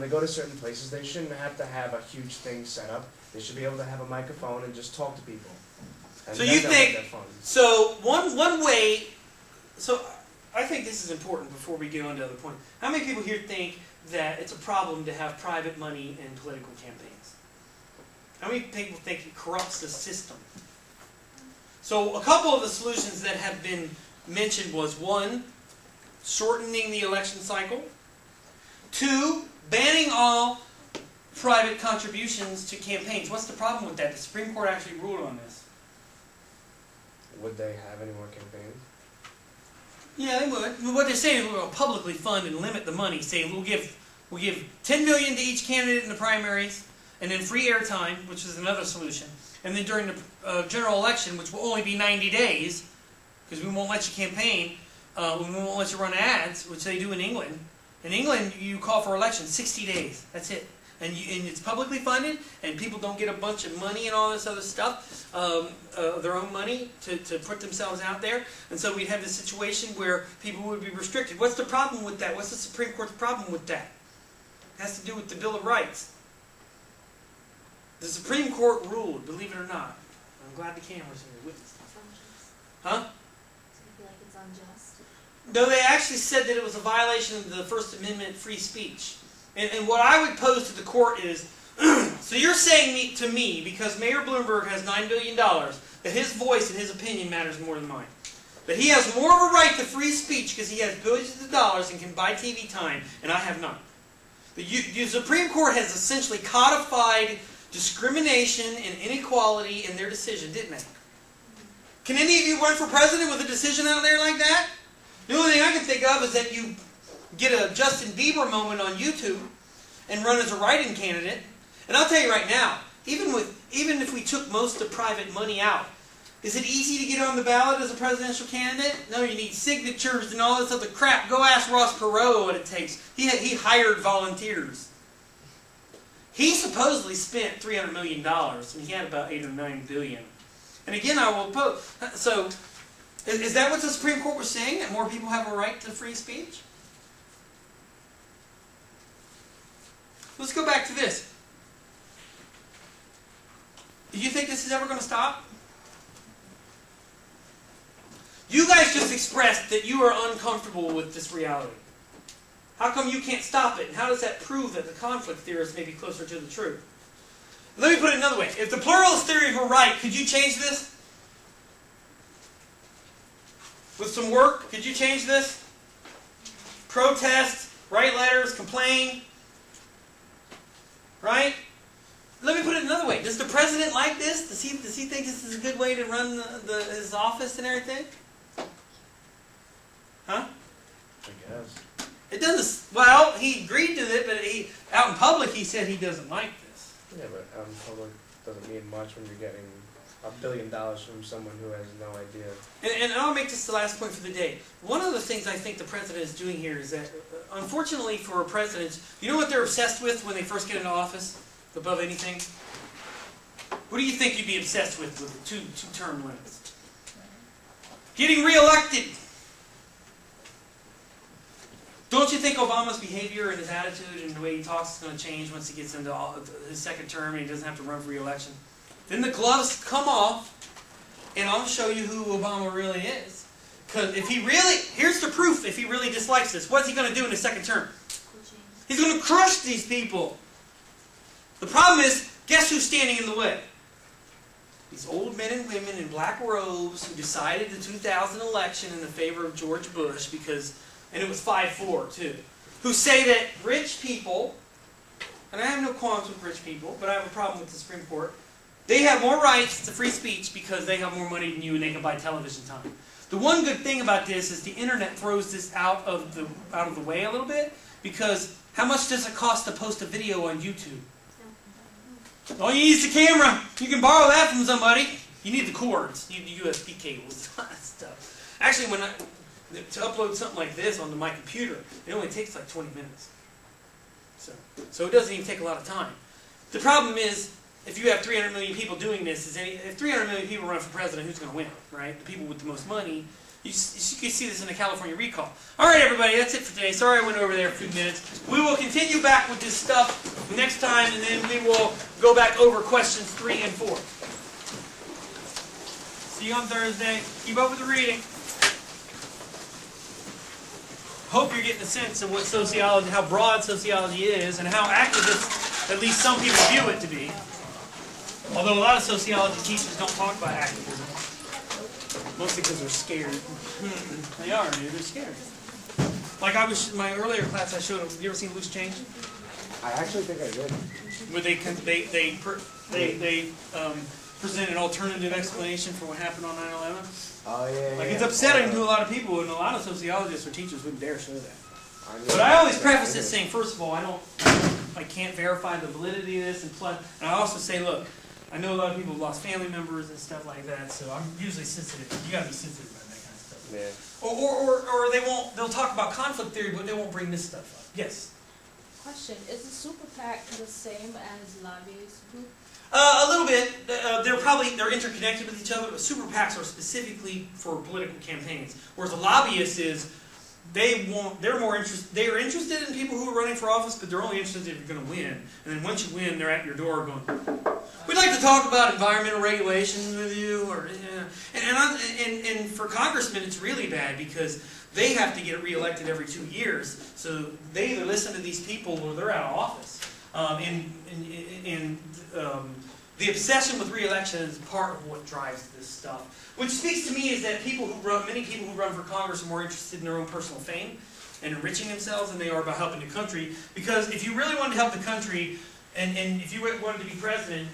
go to certain places. They shouldn't have to have a huge thing set up. They should be able to have a microphone and just talk to people. And So then you they'll think- get their fun. So one way, so I think this is important before we get on to other points. How many people here think that it's a problem to have private money in political campaigns? How many people think it corrupts the system? So a couple of the solutions that have been mentioned was 1, shortening the election cycle. 2, banning all private contributions to campaigns. What's the problem with that? The Supreme Court actually ruled on this. Would they have any more campaigns? Yeah, they would. What they're saying is we're going to publicly fund and limit the money. Say we'll give $10 million to each candidate in the primaries, and then free airtime, which is another solution. And then during the general election, which will only be 90 days, because we won't let you campaign, we won't let you run ads, which they do in England. In England, you call for election 60 days. That's it. And it's publicly funded, and people don't get a bunch of money and all this other stuff, their own money to put themselves out there. And so we'd have this situation where people would be restricted. What's the problem with that? What's the Supreme Court's problem with that? It has to do with the Bill of Rights. The Supreme Court ruled, believe it or not. I'm glad the camera's here. Witness. It's unjust. Huh? So I feel like it's unjust. No, they actually said that it was a violation of the First Amendment free speech. And what I would pose to the court is, so you're saying to me, because Mayor Bloomberg has $9 billion, that his voice and his opinion matters more than mine. That he has more of a right to free speech because he has billions of dollars and can buy TV time, and I have none. The Supreme Court has essentially codified discrimination and inequality in their decision, didn't they? Can any of you run for president with a decision out there like that? The only thing I can think of is that you get a Justin Bieber moment on YouTube and run as a write-in candidate. And I'll tell you right now, even if we took most of private money out, is it easy to get on the ballot as a presidential candidate? No, you need signatures and all this other crap. Go ask Ross Perot what it takes. He hired volunteers. He supposedly spent $300 million, and he had about $8 or $9 billion. And again, I will oppose. So, is that what the Supreme Court was saying? That more people have a right to free speech? Let's go back to this. Do you think this is ever going to stop? You guys just expressed that you are uncomfortable with this reality. How come you can't stop it? And how does that prove that the conflict theorists may be closer to the truth? Let me put it another way. If the pluralist theories were right, could you change this? With some work, could you change this? Protest, write letters, complain. Right? Let me put it another way. Does the president like this? Does he think this is a good way to run his office and everything? Huh? I guess. It doesn't. Well, he agreed to it, but out in public he said he doesn't like this. Yeah, but out in public doesn't mean much when you're getting $1 billion from someone who has no idea. And I'll make this the last point for the day. One of the things I think the president is doing here is that, unfortunately for presidents, you know what they're obsessed with when they first get into office, above anything? What do you think you'd be obsessed with two-term limits? Getting reelected. Don't you think Obama's behavior and his attitude and the way he talks is going to change once he gets into his second term and he doesn't have to run for re-election? Then the gloves come off, and I'll show you who Obama really is. Because if he really, here's the proof, if he really dislikes this, what's he going to do in his second term? He's going to crush these people. The problem is, guess who's standing in the way? These old men and women in black robes who decided the 2000 election in the favor of George Bush because, and it was 5-4 too, who say that rich people, and I have no qualms with rich people, but I have a problem with the Supreme Court, they have more rights to free speech because they have more money than you and they can buy television time. The one good thing about this is the internet throws this out of the way a little bit, because how much does it cost to post a video on YouTube? All you need is the camera. You can borrow that from somebody. You need the cords. You need the USB cables, that stuff. Actually, to upload something like this onto my computer, it only takes like 20 minutes. So it doesn't even take a lot of time. The problem is, if you have 300 million people doing this, if 300 million people run for president, who's going to win, right? The people with the most money. You can see this in the California recall. All right, everybody, that's it for today. Sorry I went over there a few minutes. We will continue back with this stuff next time, and then we will go back over questions 3 and 4. See you on Thursday. Keep up with the reading. Hope you're getting a sense of what sociology, how broad sociology is, and how activist, at least some people view it to be. Although a lot of sociology teachers don't talk about activism. Mostly because they're scared. They are, dude. They're scared. Like I was, my earlier class I showed them, you ever seen Loose Change? I actually think I did. Where they present an alternative explanation for what happened on 9/11. Oh, yeah, Like, yeah. it's upsetting to a lot of people, and a lot of sociologists or teachers wouldn't dare show that. I know. But I always preface this saying, first of all, I can't verify the validity of this, and I also say, look, I know a lot of people have lost family members and stuff like that, so I'm usually sensitive. You gotta be sensitive about that kind of stuff. Yeah. Or they'll talk about conflict theory, but they won't bring this stuff up. Yes? Question, is the Super PAC the same as lobbyist group? A little bit. They're interconnected with each other, but super PACs are specifically for political campaigns. Whereas a lobbyist is, they're interested in people who are running for office, but they're only interested if you're going to win. And then once you win, they're at your door going, we'd like to talk about environmental regulations with you. Or, and for congressmen, it's really bad because they have to get reelected every 2 years. So they either listen to these people or they're out of office. The obsession with re-election is part of what drives this stuff. Which speaks to me is that many people who run for Congress are more interested in their own personal fame and enriching themselves than they are about helping the country. Because if you really wanted to help the country, and if you wanted to be president,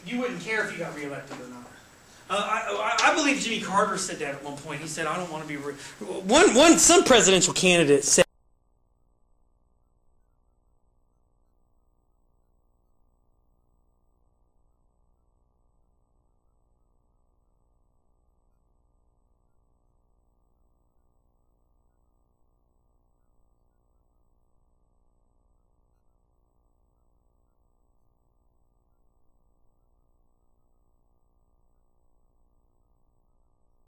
you wouldn't care if you got re-elected or not. I believe Jimmy Carter said that at one point. He said, "I don't want to be." Some presidential candidate said.